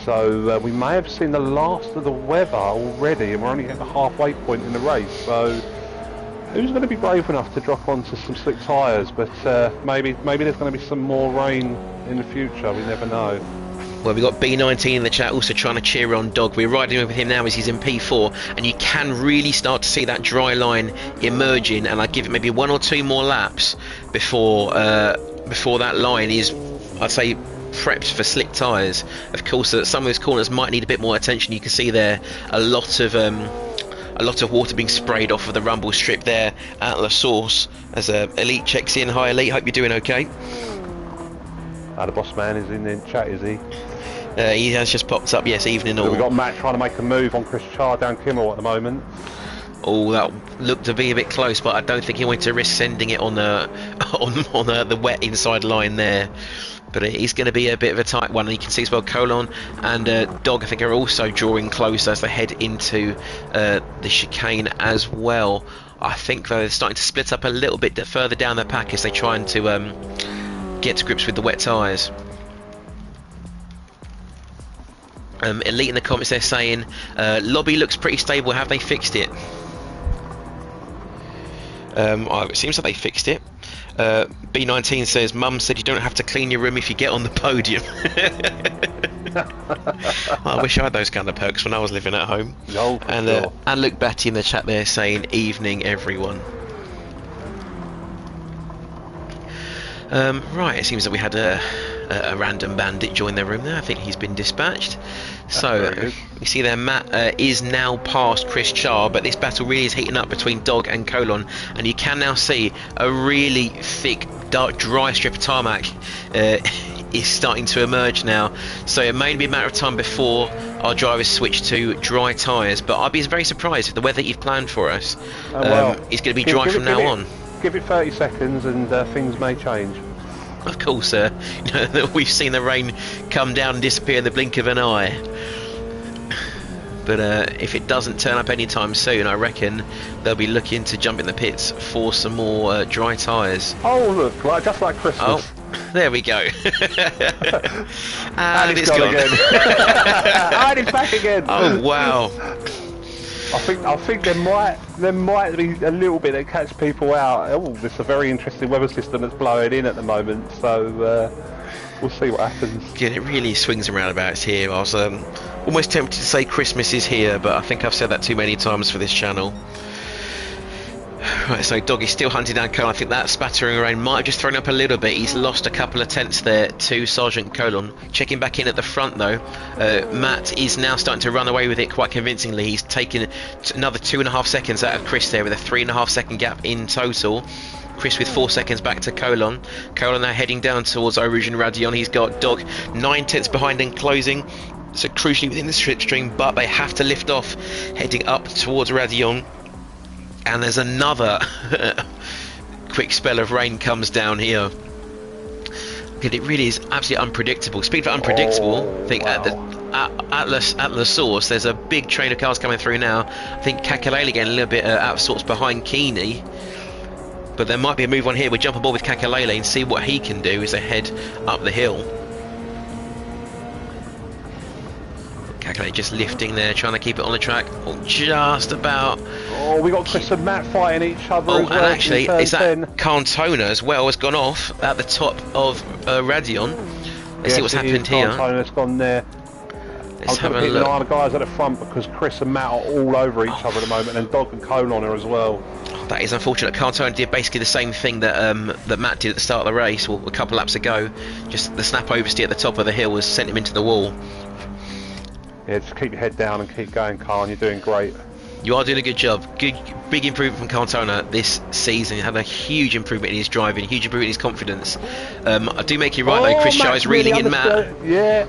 So we may have seen the last of the weather already, and we're only at the halfway point in the race. So who's going to be brave enough to drop onto some slick tyres? But maybe there's going to be some more rain in the future. We never know. Well, we've got B19 in the chat also trying to cheer on Dog. We're riding with him now as he's in P4, and you can really start to see that dry line emerging, and I'd give it maybe 1 or 2 more laps before that line is, I'd say, prepped for slick tyres. Of course, some of those corners might need a bit more attention. You can see there a lot of water being sprayed off of the rumble strip there at La Source as Elite checks in. Hi Elite, hope you're doing okay. The boss man is in the chat, is he? He has just popped up, yes, evening all. We've got Matt trying to make a move on Chris Char down Kimmel at the moment. Oh, that looked to be a bit close, but I don't think he wanted to risk sending it on the wet inside line there. But it is going to be a bit of a tight one, and you can see as well Colon and Dog, I think, are also drawing close as they head into the chicane as well. I think though they're starting to split up a little bit further down the pack as they try to get to grips with the wet tyres. Elite in the comments they're saying lobby looks pretty stable, have they fixed it? It seems like they fixed it. B19 says Mum said you don't have to clean your room if you get on the podium. I wish I had those kind of perks when I was living at home. No, and Luke Batty in the chat there saying evening everyone. Right, it seems that we had a random bandit join the room there. I think he's been dispatched. So you see there Matt is now past Chris Char, but this battle really is heating up between Dog and Colon, and you can now see a really thick dark dry strip of tarmac is starting to emerge now. So it may be a matter of time before our drivers switch to dry tyres, but I'd be very surprised if the weather you've planned for us is going to be dry from now on. Give it 30 seconds and things may change. Of course, we've seen the rain come down and disappear in the blink of an eye. But if it doesn't turn up anytime soon, I reckon they'll be looking to jump in the pits for some more dry tyres. Oh look, just like Christmas. Oh, there we go. And it's gone again. And it's back again. Oh wow. I think there might be a little bit that catch people out. Oh, there's a very interesting weather system that's blowing in at the moment, so we'll see what happens. Yeah, it really swings and roundabouts here. I was almost tempted to say Christmas is here, but I think I've said that too many times for this channel. Right, so Dog is still hunting down Colon. I think that spattering rain might have just thrown up a little bit. He's lost a couple of tenths there to Sergeant Colon. Checking back in at the front though, Matt is now starting to run away with it quite convincingly. He's taken another 2.5 seconds out of Chris there with a 3.5 second gap in total. Chris with 4 seconds back to Colon. Colon now heading down towards Origin Radion. He's got Dog 9 tenths behind and closing. So crucially within the slipstream, but they have to lift off heading up towards Radion. And there's another quick spell of rain comes down here. It really is absolutely unpredictable. Speaking of unpredictable, I think at La Source there's a big train of cars coming through now. I think Kakalele getting a little bit out of sorts behind Keeney. But there might be a move on here. We'll jump aboard with Kakalele and see what he can do as they head up the hill. Kakalei just lifting there, trying to keep it on the track. Oh, just about. Oh, we got Chris and Matt fighting each other as well. And actually, is that 10. Cantona as well has gone off at the top of Radion. Let's see what's happened here. Cantona's gone there. Let's have a keep look. an eye on the guys at the front because Chris and Matt are all over each other at the moment, and Dog and Colon are as well. That is unfortunate. Cantona did basically the same thing that that Matt did at the start of the race, well, a couple laps ago. Just the snap oversteer at the top of the hill was sent him into the wall. Yeah, just keep your head down and keep going, Carl. You're doing great. You are doing a good job. Good, big improvement from Cantona this season. Had a huge improvement in his driving, huge improvement in his confidence. I do make you right though. Chris Shaw is reeling in Matt. Yeah.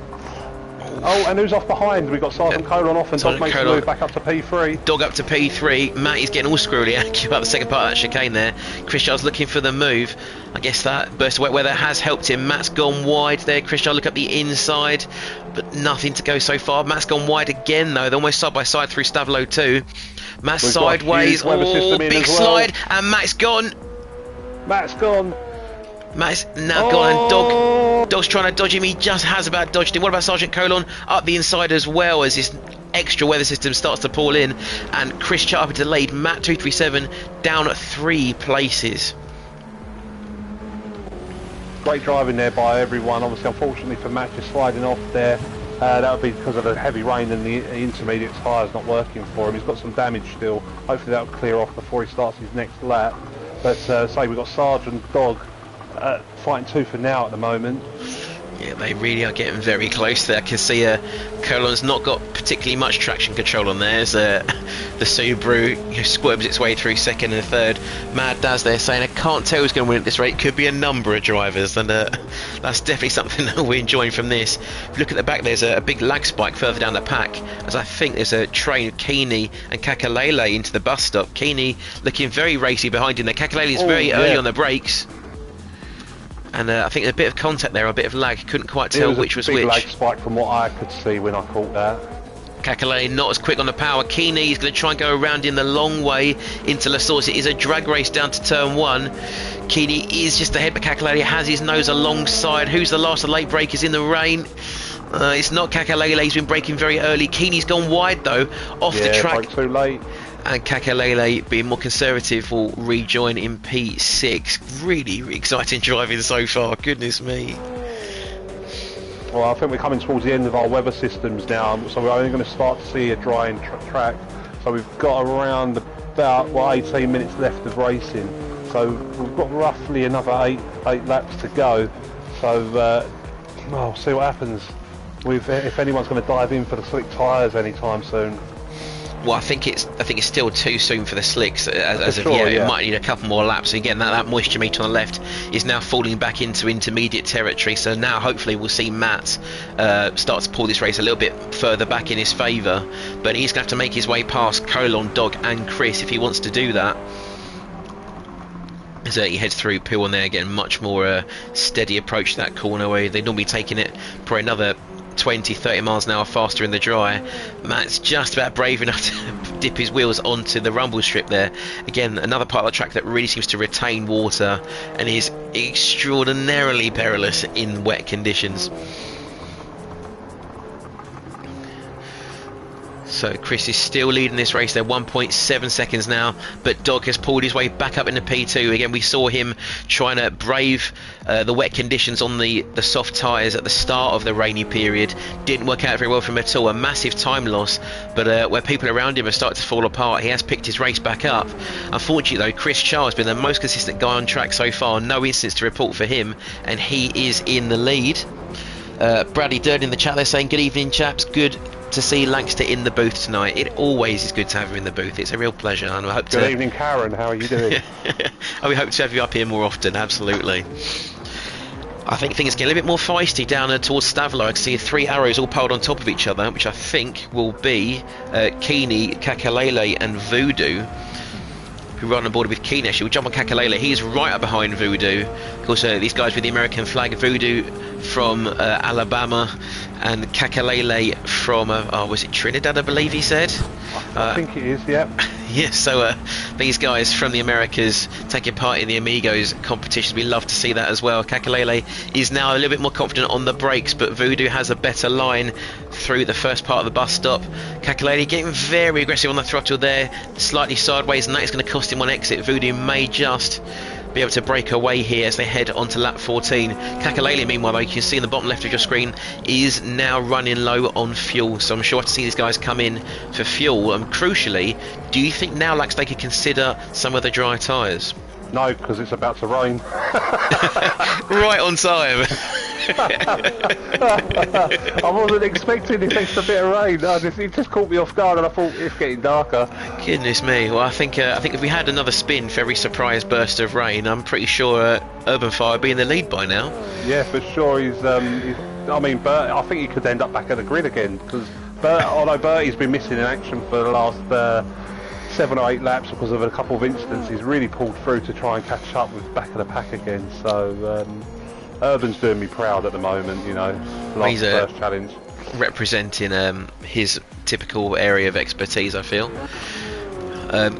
Oh, and who's off behind? We've got Sergeant Colon off and Dog makes the move back up to P3. Dog up to P3. Matt is getting all squirrely about the second part of that chicane there. Chris Shaw's looking for the move. I guess that burst of wet weather has helped him. Matt's gone wide there. Chris Shaw look up the inside, but nothing to go so far. Matt's gone wide again though. They're almost side by side through Stavelo 2. Matt's sideways. Oh, big slide, and Matt's gone. Matt's gone. Matt's now gone, and Dog's trying to dodge him. He just has about dodged him. What about Sergeant Colon up the inside as well as this extra weather system starts to pull in, and Chris Sharp delayed. Matt 237 down at 3 places. Great driving there by everyone. Obviously, unfortunately for Matt, just sliding off there. That would be because of the heavy rain and the intermediate tyres not working for him. He's got some damage still. Hopefully that'll clear off before he starts his next lap. But say we've got Sergeant Dog fighting tooth and nail at the moment. Yeah, they really are getting very close there. I can see Colon's not got particularly much traction control on there. As the Subaru squirms its way through second and third. Mad Daz there saying, I can't tell who's going to win at this rate. Could be a number of drivers, and that's definitely something that we're enjoying from this. If you look at the back, there's a big lag spike further down the pack, as I think there's a train of Keeney and Kakalele into the bus stop. Keeney looking very racy behind him there. Kakalele is very early on the brakes. And I think a bit of contact there, a bit of lag. Couldn't quite tell which was which. Big lag spike from what I could see when I caught that. Kakalele not as quick on the power. Keeney is going to try and go around in the long way into La Source. It is a drag race down to turn 1. Keeney is just ahead, but Kakalele has his nose alongside. Who's the last of the late breakers in the rain? It's not Kakalele. He's been braking very early. Keeney's gone wide though, off the track. Brake too late. And Kakalele, being more conservative, will rejoin in P6. Really exciting driving so far, goodness me. Well, I think we're coming towards the end of our weather systems now, so we're only going to start to see a drying track. So we've got around about 18 minutes left of racing. So we've got roughly another eight laps to go. So we'll see what happens. If anyone's going to dive in for the slick tyres anytime soon. Well, I think it's still too soon for the slicks as of yet. It might need a couple more laps. Again, that moisture meter on the left is now falling back into intermediate territory. So now hopefully we'll see Matt start to pull this race a little bit further back in his favour. But he's going to have to make his way past Colon, Dog and Chris if he wants to do that. As he heads through Peel on there again, much more steady approach to that corner where they'd normally taking it for another 20-30 miles an hour faster in the dry. Matt's just about brave enough to dip his wheels onto the rumble strip there. Again, another part of the track that really seems to retain water and is extraordinarily perilous in wet conditions. So Chris is still leading this race. They're 1.7 seconds now, but Dog has pulled his way back up into P2. Again, we saw him trying to brave the wet conditions on the soft tyres at the start of the rainy period. Didn't work out very well for him at all. A massive time loss, but where people around him have started to fall apart, he has picked his race back up. Unfortunately though, Chris Charles has been the most consistent guy on track so far. No incidents to report for him, and he is in the lead. Bradley Durden in the chat there saying, good evening chaps, good to see Lancaster in the booth tonight. It always is good to have him in the booth. It's a real pleasure, and I hope Good evening, Karen. How are you doing? We hope to have you up here more often. Absolutely. I think things get a little bit more feisty down towards Stavelo. I can see 3 arrows all piled on top of each other, which I think will be Keeney, Kakalele, and Voodoo, who run on board with Keeney. Actually, we'll jump on Kakalele. He's right up behind Voodoo. Of course, these guys with the American flag. Voodoo from Alabama, and Kakalele from was it Trinidad, I believe he said. I think it is, yeah. Yes, so these guys from the Americas taking part in the Amigos competition. We love to see that as well. Kakalele is now a little bit more confident on the brakes, but Voodoo has a better line through the first part of the bus stop. Kakalady getting very aggressive on the throttle there, slightly sideways, and that is going to cost him one exit. Voodoo may just be able to break away here as they head onto lap 14. Kakalele, meanwhile, though, you can see in the bottom left of your screen, is now running low on fuel, so I'm sure I have to see these guys come in for fuel. Crucially, do you think now like they could consider some of the dry tyres? No, because it's about to rain. Right on time. I wasn't expecting this extra bit of rain. It just caught me off guard, and I thought it's getting darker. Goodness me. Well, I think if we had another spin for every surprise burst of rain, I'm pretty sure Urban Fire would be in the lead by now. Yeah, for sure. I mean, Bert, I think he could end up back at the grid again, because although Bertie's been missing in action for the last 7 or 8 laps because of a couple of incidents, he's really pulled through to try and catch up with back of the pack again. So Urban's doing me proud at the moment, you know. Last first challenge. Representing his typical area of expertise, I feel.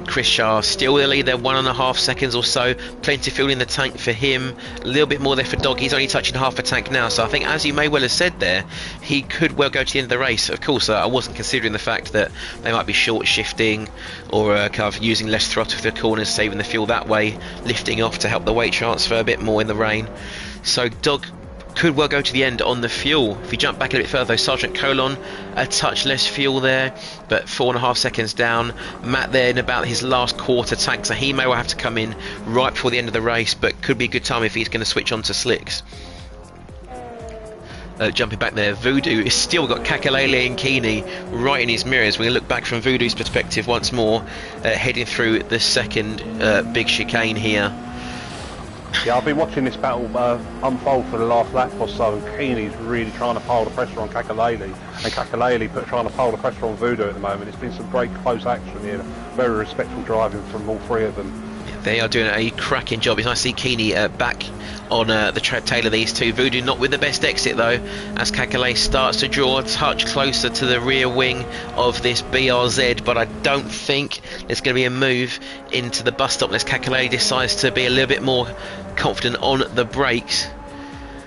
Chris Shah still the lead there, 1.5 seconds or so. Plenty of fuel in the tank for him. A little bit more there for Dog. He's only touching half a tank now, so I think, as you may well have said there, he could well go to the end of the race. Of course, I wasn't considering the fact that they might be short shifting or kind of using less throttle for the corners, saving the fuel that way, lifting off to help the weight transfer a bit more in the rain. So Dog could well go to the end on the fuel. If you jump back a little bit further, Sergeant Colon, a touch less fuel there, but 4.5 seconds down. Matt there in about his last quarter tank, so he may well have to come in right before the end of the race, but could be a good time if he's going to switch on to slicks. Jumping back there, Voodoo has still got Kakalele and Keeney right in his mirrors. We're going to look back from Voodoo's perspective once more, heading through the second big chicane here. Yeah, I've been watching this battle unfold for the last lap or so, and Keeney's really trying to pile the pressure on Kakalele, and Kakalele trying to pile the pressure on Voodoo at the moment. It's been some great close action here, very respectful driving from all three of them. They are doing a cracking job. It's nice to see Keeney back on the tail of these two. Voodoo not with the best exit though, as Kakalele starts to draw a touch closer to the rear wing of this BRZ, but I don't think there's going to be a move into the bus stop unless Kakalele decides to be a little bit more confident on the brakes.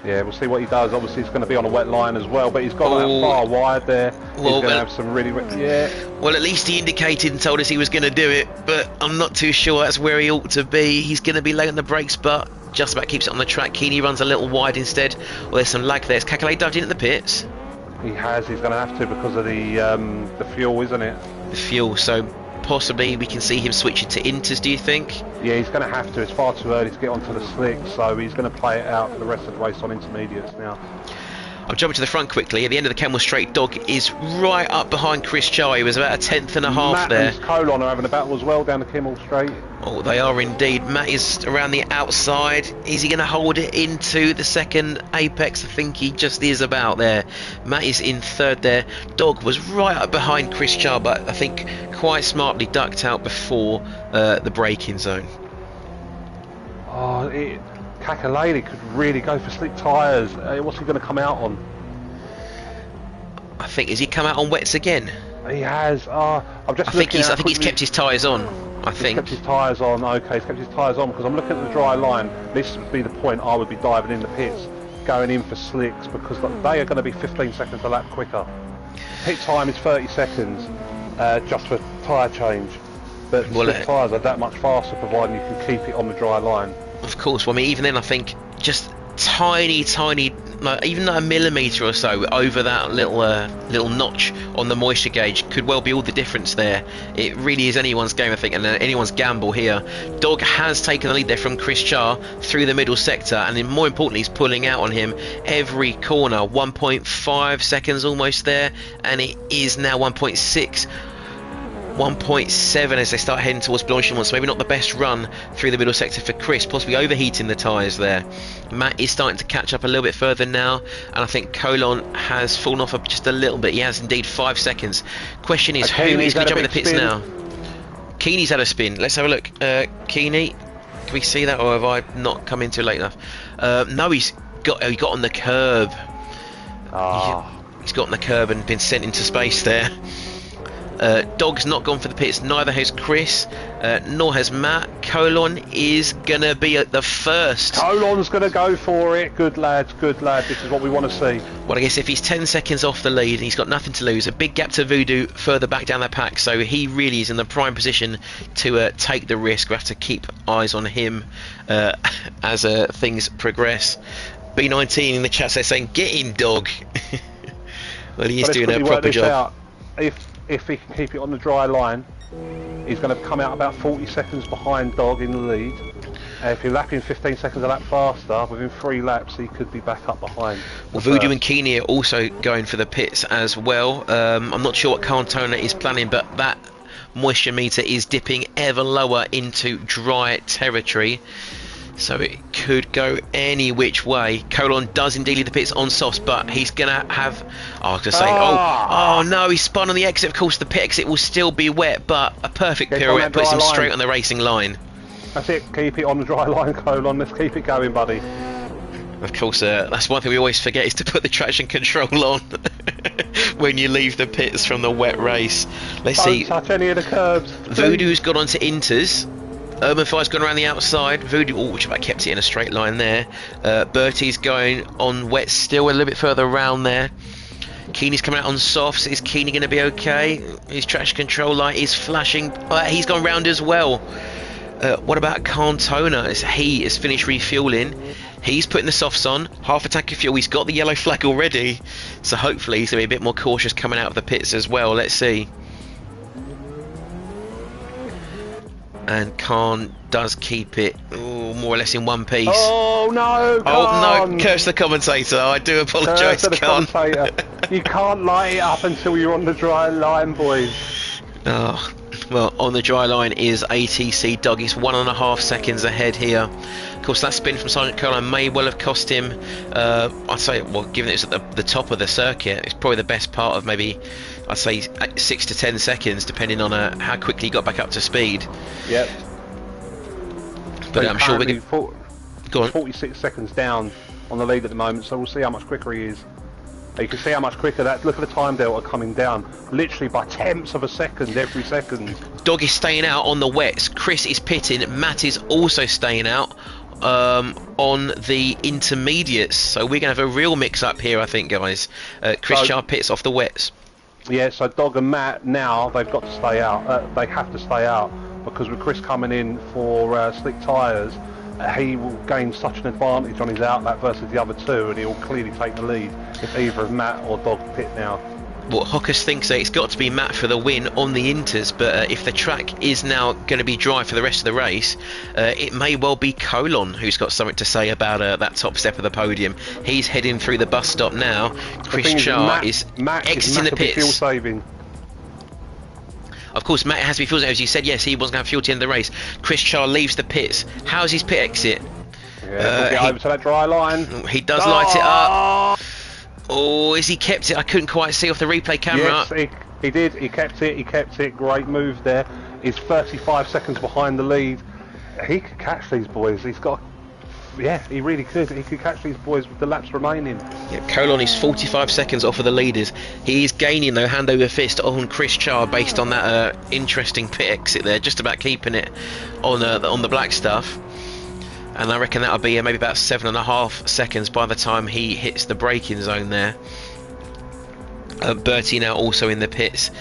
Yeah, we'll see what he does. Obviously, it's going to be on a wet line as well, but he's got that far wide there. He's going to have some really... Yeah. Well, at least he indicated and told us he was going to do it, but I'm not too sure that's where he ought to be. He's going to be late on the brakes, but just about keeps it on the track. Keeney runs a little wide instead. Well, there's some lag there. Is Kakalele dived in at the pits? He has. He's going to have to because of the fuel, isn't it? The fuel, so... possibly we can see him switching to inters, do you think? Yeah, he's going to have to. It's far too early to get onto the slicks, so he's going to play it out for the rest of the race on intermediates now. I'm jumping to the front quickly. At the end of the Camel Straight, Dog is right up behind Chris Chai. He was about 1.5 tenths there. Matt and Colon are having a battle as well down the Camel Straight. Oh, they are indeed. Matt is around the outside. Is he going to hold it into the second apex? I think he just is about there. Matt is in third there. Dog was right up behind Chris Chai, but I think quite smartly ducked out before the braking zone. Oh, Kakalele could really go for slick tyres. What's he going to come out on? I think, has he come out on wets again? He has. I think he's kept his tyres on. He's kept his tyres on. Okay, he's kept his tyres on because I'm looking at the dry line. This would be the point I would be diving in the pits, going in for slicks, because they are going to be 15 seconds a lap quicker. Pit time is 30 seconds just for tyre change. But slick tyres are that much faster, providing you can keep it on the dry line. Of course. Well, I mean, even then, I think just tiny, even a millimetre or so over that little notch on the moisture gauge could well be all the difference there. It really is anyone's game, I think, and anyone's gamble here. Dog has taken the lead there from Chris Char through the middle sector, and then more importantly, he's pulling out on him every corner. 1.5 seconds almost there, and it is now 1.6. 1.7 as they start heading towards Blanchimont, so maybe not the best run through the middle sector for Chris, possibly overheating the tyres there. Matt is starting to catch up a little bit further now, and I think Colon has fallen off just a little bit. He has indeed 5 seconds. Question is, who is going to jump in the pits now? Keeney's had a spin. Let's have a look. Keeney, can we see that, or have I not come in too late enough? No, he got on the curb. He's got on the curb and been sent into space there. Dog's not gone for the pits, neither has Chris, nor has Matt. Colon is going to be at the first. Colon's going to go for it. Good lad, good lad. This is what we want to see. Well, I guess if he's 10 seconds off the lead and he's got nothing to lose, a big gap to Voodoo further back down the pack, so he really is in the prime position to take the risk. We have to keep eyes on him as things progress. B19 in the chat says saying, get in, Dog. Well, he is doing a proper job. If he can keep it on the dry line, he's going to come out about 40 seconds behind Dog in the lead. If you're lapping 15 seconds a lap faster, within 3 laps he could be back up behind. Well, Voodoo and Keeney are also going for the pits as well. I'm not sure what Cantona is planning, but that moisture meter is dipping ever lower into dry territory. So it could go any which way. Colon does indeed lead the pits on softs, but he's going to have... I was going to say, oh no, he spun on the exit. Of course, the pit exit will still be wet, but a perfect pirouette puts him straight on the racing line. That's it, keep it on the dry line, Colon. Let's keep it going, buddy. Of course, that's one thing we always forget, is to put the traction control on when you leave the pits from the wet race. Let's see. Don't touch any of the curbs. Voodoo's got onto Inters. Urban Fire's gone around the outside. Voodoo, which I kept it in a straight line there. Bertie's going on wet still, a little bit further around there. Keeney's coming out on softs. Is Keeney going to be okay? His traction control light is flashing. He's gone round as well. What about Cantona? He has finished refueling. He's putting the softs on. Half a tank of fuel. He's got the yellow flag already. So hopefully he's going to be a bit more cautious coming out of the pits as well. Let's see. And Khan does keep it more or less in one piece. Oh no, Khan! Oh no, curse the commentator. I do apologise, Khan. You can't light it up until you're on the dry line, boys. Oh, well, on the dry line is ATC Dog. He's 1.5 seconds ahead here. Of course, that spin from Sergeant Colon may well have cost him, I'd say, well, given it's at the top of the circuit, it's probably the best part of maybe, I'd say, 6 to 10 seconds, depending on how quickly he got back up to speed. Yep. But I'm sure we can... Go on. 46 seconds down on the lead at the moment, so we'll see how much quicker he is. You can see how much quicker that. Look at the time delta coming down, literally by tenths of a second every second. Dog is staying out on the wets. Chris is pitting. Matt is also staying out on the intermediates. So we're going to have a real mix-up here, I think, guys. Chris Char pits off the wets. Yeah, so Dog and Matt now they've got to stay out. They have to stay out because with Chris coming in for slick tyres, he will gain such an advantage on his outlap versus the other two, and he will clearly take the lead if either of Matt or Dog pit now. What Hockus thinks it's got to be Matt for the win on the Inters, but if the track is now going to be dry for the rest of the race, it may well be Colon who's got something to say about that top step of the podium. He's heading through the bus stop now. Chris Char is exiting the pits. Fuel saving. Of course, Matt has to be fuel saving. As you said, yes, he wasn't going to have fuel to the end of the race. Chris Char leaves the pits. How's his pit exit? Yeah, get over to that dry line. He does light it up. Oh, has he kept it? I couldn't quite see off the replay camera. Yes, he did. He kept it. He kept it. Great move there. He's 35 seconds behind the lead. He could catch these boys. He's got... Yeah, he really could. He could catch these boys with the laps remaining. Yeah, Colon is 45 seconds off of the leaders. He is gaining, though, hand over fist on Chris Char based on that interesting pit exit there. Just about keeping it on the black stuff. And I reckon that'll be maybe about 7.5 seconds by the time he hits the braking zone there. Bertie now also in the pits.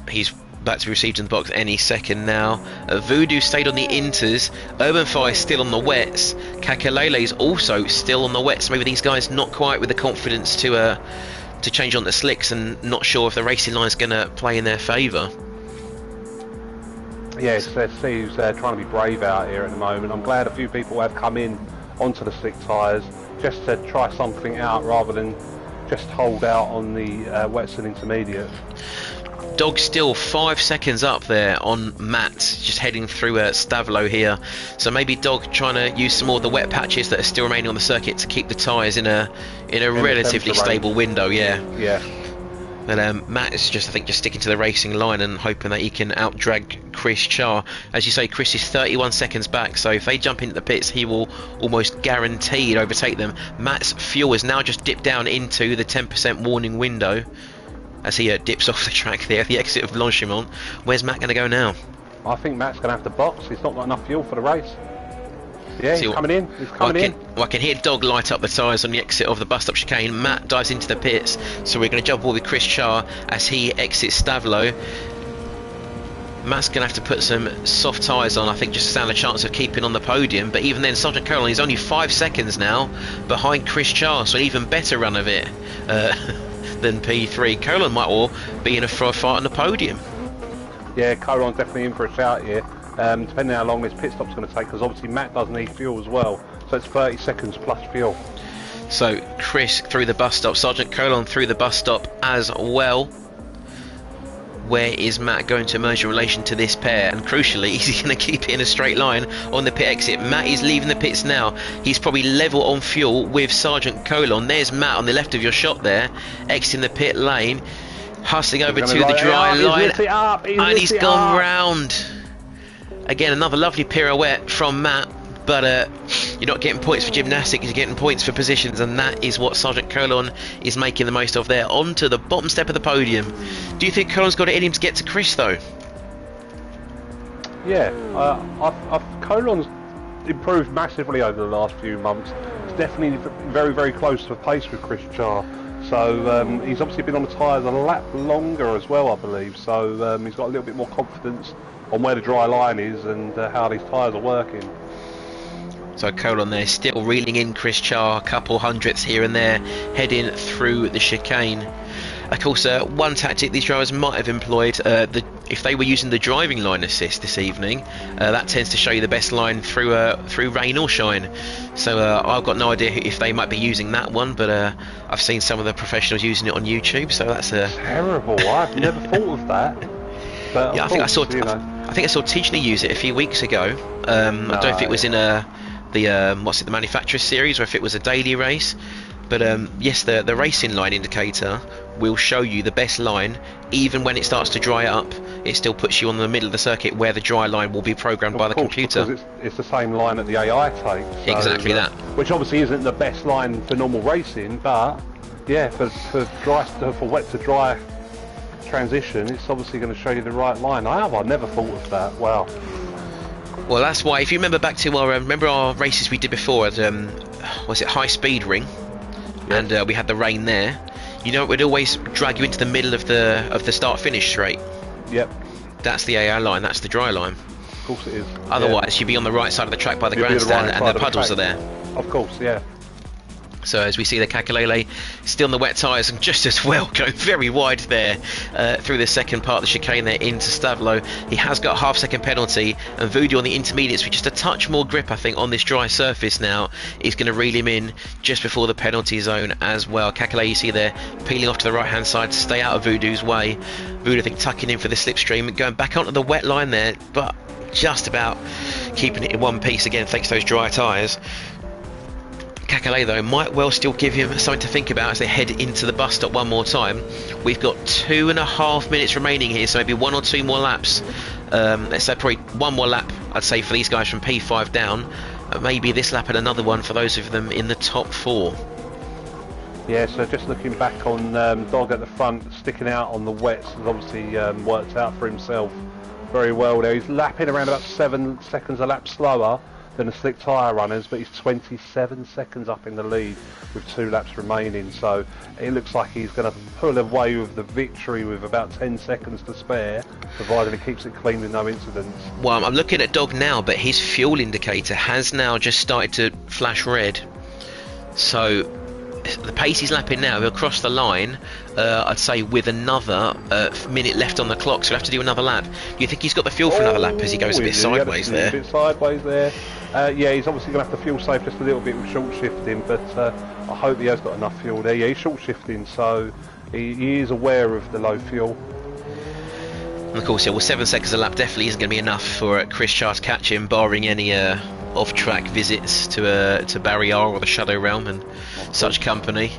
He's about to be received in the box any second now. Voodoo stayed on the Inters. Urban Fire still on the wets. Kakalele's also still on the wets. Maybe these guys not quite with the confidence to change on the slicks, and not sure if the racing line's going to play in their favour. Yes, let's see who's trying to be brave out here at the moment. I'm glad a few people have come in onto the slick tyres just to try something out rather than just hold out on the wets and intermediate. Dog still 5 seconds up there on Matt, just heading through Stavlo here. So maybe Dog trying to use some more of the wet patches that are still remaining on the circuit to keep the tyres in a relatively stable window. Yeah. But Matt is just, I think, just sticking to the racing line and hoping that he can out-drag Chris Char. As you say, Chris is 31 seconds back, so if they jump into the pits, he will almost guaranteed overtake them. Matt's fuel is now just dipped down into the 10% warning window. as he dips off the track there at the exit of Longchamp. Where's Matt going to go now? I think Matt's going to have to box. He's not got enough fuel for the race. Yeah, he's coming in. He's coming in. Well, I can hear Dog light up the tyres on the exit of the bus stop chicane. Matt dives into the pits, so we're going to jump all with Chris Char as he exits Stavelot. Matt's going to have to put some soft tyres on, I think, just to stand a chance of keeping on the podium. But even then, Sergeant Colon is only 5 seconds now behind Chris Char, so an even better run of it than P3. Colon might all be in for a fight on the podium. Yeah, Colon's definitely in for a shout here. Depending on how long this pit stop's going to take, because obviously Matt does need fuel as well, so it's 30 seconds plus fuel. So Chris through the bus stop, Sergeant Colon through the bus stop as well. Where is Matt going to emerge in relation to this pair? And crucially, is he going to keep it in a straight line on the pit exit? Matt is leaving the pits now. He's probably level on fuel with Sergeant Colon. There's Matt on the left of your shot there, exiting the pit lane, hustling over to the dry line, and he's gone round. Again, another lovely pirouette from Matt, but you're not getting points for gymnastics, you're getting points for positions, and that is what Sergeant Colon is making the most of there. On to the bottom step of the podium. Do you think Colon's got it in him to get to Chris, though? Yeah, Colon's improved massively over the last few months. He's definitely very, very close to pace with Chris Char. So he's obviously been on the tyres a lap longer as well, I believe. So he's got a little bit more confidence on where the dry line is and how these tyres are working. So Colon there still reeling in Chris Char, a couple hundredths here and there, heading through the chicane. Of course, one tactic these drivers might have employed, if they were using the driving line assist this evening, that tends to show you the best line through rain or shine. So I've got no idea if they might be using that one, but I've seen some of the professionals using it on YouTube. So that's terrible. I've never thought of that. But yeah, I think I saw Tidgney use it a few weeks ago. I don't know if it was in the manufacturer series or if it was a daily race. But yes, the racing line indicator will show you the best line. Even when it starts to dry up, it still puts you on the middle of the circuit where the dry line will be programmed by the computer. Because it's the same line that the AI takes. So, exactly that. Which obviously isn't the best line for normal racing, but yeah, for wet to dry transition, it's obviously going to show you the right line. I've never thought of that. Wow. Well, that's why, if you remember back to our races we did before at was it High Speed Ring, and we had the rain there. You know, it would always drag you into the middle of the start finish straight. Yep. That's the AI line. That's the dry line. Of course it is. Otherwise, you'd be on the right side of the track by the grandstand, and the puddles are there. Of course, yeah. So as we see the Kakalele still in the wet tyres and just as well going very wide there through the second part of the chicane there into Stavelot. He has got a half-second penalty, and Voodoo on the intermediates with just a touch more grip, I think, on this dry surface now is going to reel him in just before the penalty zone as well. Kakalele, you see there, peeling off to the right-hand side to stay out of Voodoo's way. Voodoo, I think, tucking in for the slipstream, going back onto the wet line there, but just about keeping it in one piece again thanks to those dry tyres. Kakalele, though, might well still give him something to think about as they head into the bus stop one more time. We've got 2.5 minutes remaining here, so maybe 1 or 2 more laps. Let's say probably 1 more lap, I'd say, for these guys from P5 down. Maybe this lap and another one for those of them in the top 4. Yeah, so just looking back on Dog at the front, sticking out on the wets, has obviously worked out for himself very well there. He's lapping around about 7 seconds a lap slower than the slick tyre runners, but he's 27 seconds up in the lead with 2 laps remaining, so it looks like he's going to pull away with the victory with about 10 seconds to spare, provided he keeps it clean with no incidents. Well, I'm looking at Dog now, but his fuel indicator has now just started to flash red, so the pace he's lapping now, he'll cross the line, I'd say, with another minute left on the clock, so he'll have to do another lap. Do you think he's got the fuel for another lap as he goes a bit sideways there? A bit sideways there. Yeah, he's obviously going to have to fuel save just a little bit with short shifting, but I hope he has got enough fuel there. Yeah, he's short shifting, so he is aware of the low fuel. And of course, yeah, well, 7 seconds a lap definitely isn't going to be enough for Chris Char to catch him, barring any off-track visits to Barrier or the Shadow Realm and such company.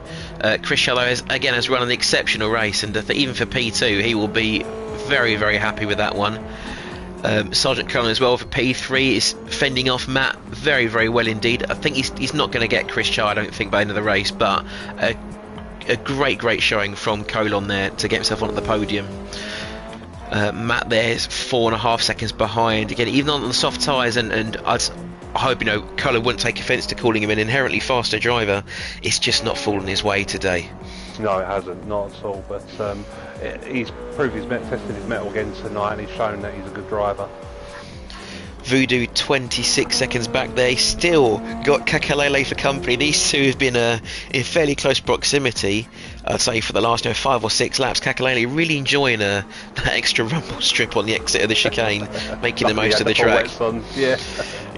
Chris Char, again, has run an exceptional race, and even for P2 he will be very, very happy with that one. Sergeant Colon as well for P3 is fending off Matt very, very well indeed. I think he's not going to get Chris Char, I don't think, by the end of the race, but a great showing from Colon there to get himself onto the podium. Matt there's 4.5 seconds behind. Again, even on the soft tyres, and I hope, you know, Colin wouldn't take offence to calling him an inherently faster driver. It's just not fallen his way today. No, it hasn't, not at all. But he's proved tested his mettle again tonight, and he's shown that he's a good driver. Voodoo 26 seconds back there. He's still got Kakalele for company. These two have been in fairly close proximity, I'd say, for the last 5 or 6 laps. Kakalele really enjoying that extra rumble strip on the exit of the chicane, making the most of the track. Yeah.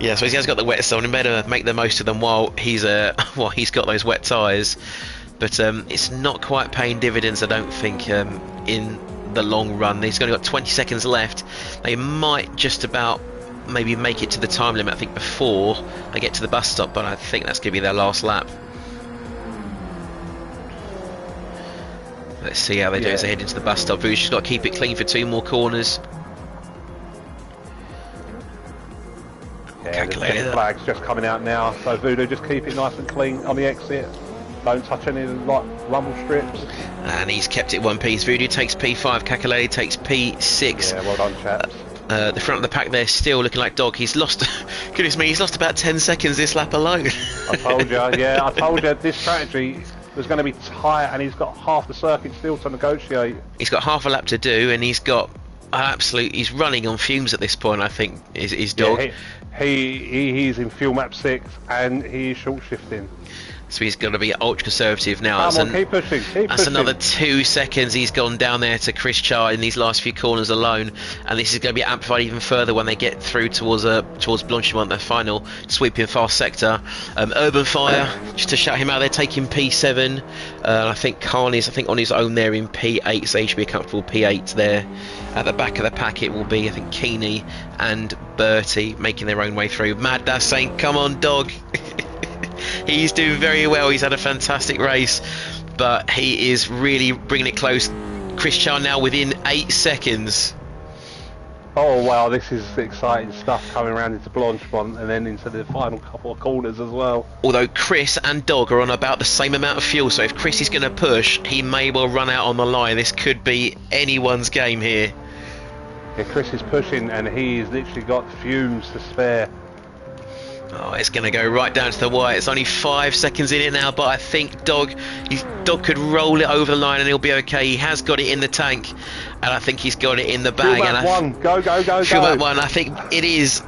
Yeah, so he has got the wets on. He better make the most of them while he's got those wet tyres. But it's not quite paying dividends, I don't think, in the long run. He's only got 20 seconds left. They might just about maybe make it to the time limit, I think, before they get to the bus stop, but I think that's going to be their last lap. Let's see how they do as they head into the bus stop. Voodoo's just got to keep it clean for 2 more corners. Yeah, the flag's just coming out now, so Voodoo, just keep it nice and clean on the exit. Don't touch any of the rumble strips. And he's kept it one piece. Voodoo takes P5, Kakalele takes P6. Yeah, well done, chaps. The front of the pack there still looking like dog. He's lost, goodness me, he's lost about 10 seconds this lap alone. I told you, yeah, I told you this strategy was going to be tight, and he's got half the circuit still to negotiate. He's got half a lap to do, and he's got he's running on fumes at this point, I think, is dog. Yeah, he's in fuel map 6, and he's short shifting. So he's got to be ultra conservative now. Come on, keep pushing, that's another 2 seconds he's gone down there to Chris Char in these last few corners alone, and this is going to be amplified even further when they get through towards Blanchimont, the final sweeping fast sector. Urban Fire, just to shout him out, they're taking P7. I think Carney's on his own there in P8, so he should be a comfortable P8 there. At the back of the pack it will be, I think, Keeney and Bertie making their own way through. Mad Dash saying, come on dog. He's doing very well. He's had a fantastic race, but he is really bringing it close. Chris Char now within 8 seconds. Oh wow, this is exciting stuff coming around into Blanchimont and then into the final couple of corners as well. Although Chris and Dog are on about the same amount of fuel, so if Chris is going to push, he may well run out on the line. This could be anyone's game here. Yeah, Chris is pushing and he's literally got fumes to spare. Oh, it's going to go right down to the wire. It's only 5 seconds in it now, but I think Dog could roll it over the line and he'll be okay. He has got it in the tank, and I think he's got it in the bag. Fuel map 1, go. Fuel map 1, I think it is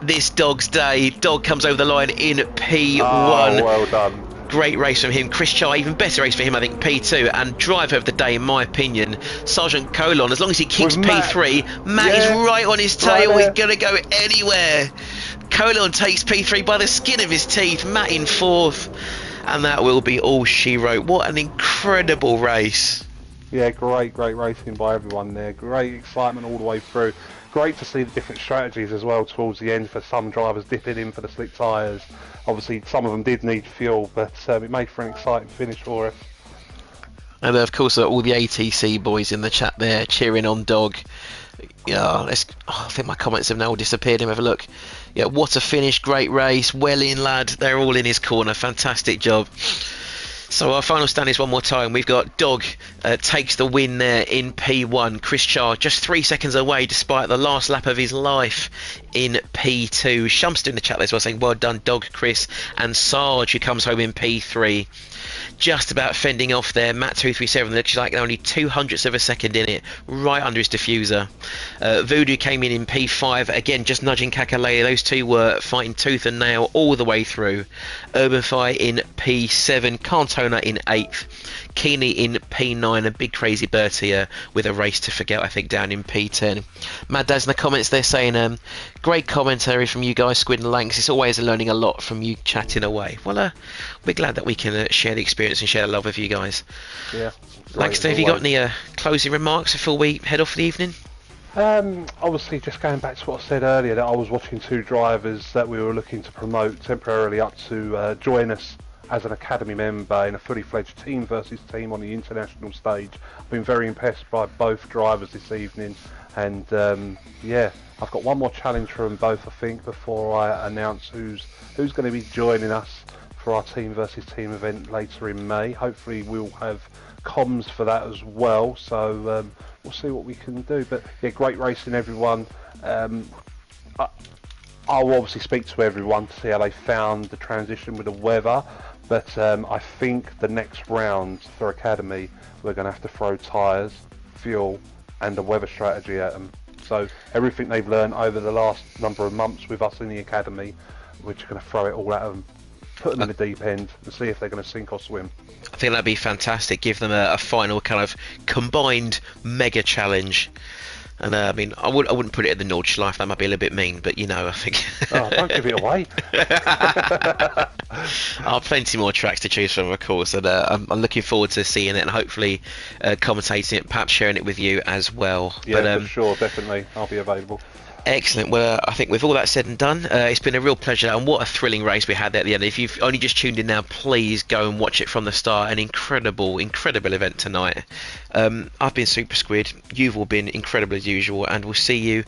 this Dog's day. Dog comes over the line in P1. Oh, well done. Great race from him. Chris Char, even better race for him, I think, P2. And driver of the day, in my opinion, Sergeant Colon. As long as he keeps P3, Matt is right on his tail. He's going to go anywhere. Colon takes P3 by the skin of his teeth. Matt in 4th. And that will be all she wrote. What an incredible race. Yeah, great racing by everyone there. Great excitement all the way through. Great to see the different strategies as well towards the end for some drivers dipping in for the slick tyres. Obviously, some of them did need fuel, but it made for an exciting finish for us. And of course, all the ATC boys in the chat there cheering on Dog. Yeah, I think my comments have now disappeared. Have a look. Yeah, what a finish! Great race. Well in, lad. They're all in his corner. Fantastic job. So our final stand is one more time. We've got Dog takes the win there in P1. Chris Char just 3 seconds away despite the last lap of his life in P2. Shumpster in the chat there as well saying well done Dog, Chris, and Sarge who comes home in P3. Just about fending off there. Matt237 looks like only 0.02 of a second in it, right under his diffuser. Voodoo came in P5, again just nudging Kakalea. Those two were fighting tooth and nail all the way through. Urban Fire in P7, Cantona in 8th, Keeney in P9, and Big Crazy Bertie with a race to forget, I think, down in P10. Mad Daz in the comments they're saying great commentary from you guys, Squid and Lanks. It's always learning a lot from you chatting away. Well, we're glad that we can share the experience and share the love with you guys. Yeah. Lanks, have you got any closing remarks before we head off for the evening? Obviously, just going back to what I said earlier, that I was watching 2 drivers that we were looking to promote temporarily up to join us as an academy member in a fully fledged team versus team on the international stage. I've been very impressed by both drivers this evening, and yeah, I've got one more challenge for them both, I think, before I announce who's going to be joining us for our team versus team event later in May. Hopefully we'll have comms for that as well, so we'll see what we can do. But yeah, great racing, everyone. I'll obviously speak to everyone to see how they found the transition with the weather, but I think the next round for Academy we're going to have to throw tyres, fuel and a weather strategy at them. So everything they've learned over the last number of months with us in the Academy, we're just going to throw it all at them, put them in the deep end and see if they're going to sink or swim. I think that'd be fantastic. Give them a final kind of combined mega challenge. And I mean, I wouldn't put it at the Nordschleife. That might be a little bit mean, but you know, I think. Oh, don't give it away. Plenty more tracks to choose from, of course, and I'm looking forward to seeing it and hopefully commentating it, perhaps sharing it with you as well. Yeah, but, for sure, definitely, I'll be available. Excellent. Well, I think with all that said and done, it's been a real pleasure, and what a thrilling race we had there at the end. If you've only just tuned in now, please go and watch it from the start. An incredible event tonight. I've been SuperSquid. You've all been incredible as usual, and we'll see you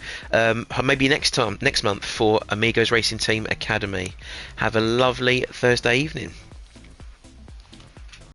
maybe next month for Amigos Racing Team Academy. Have a lovely Thursday evening.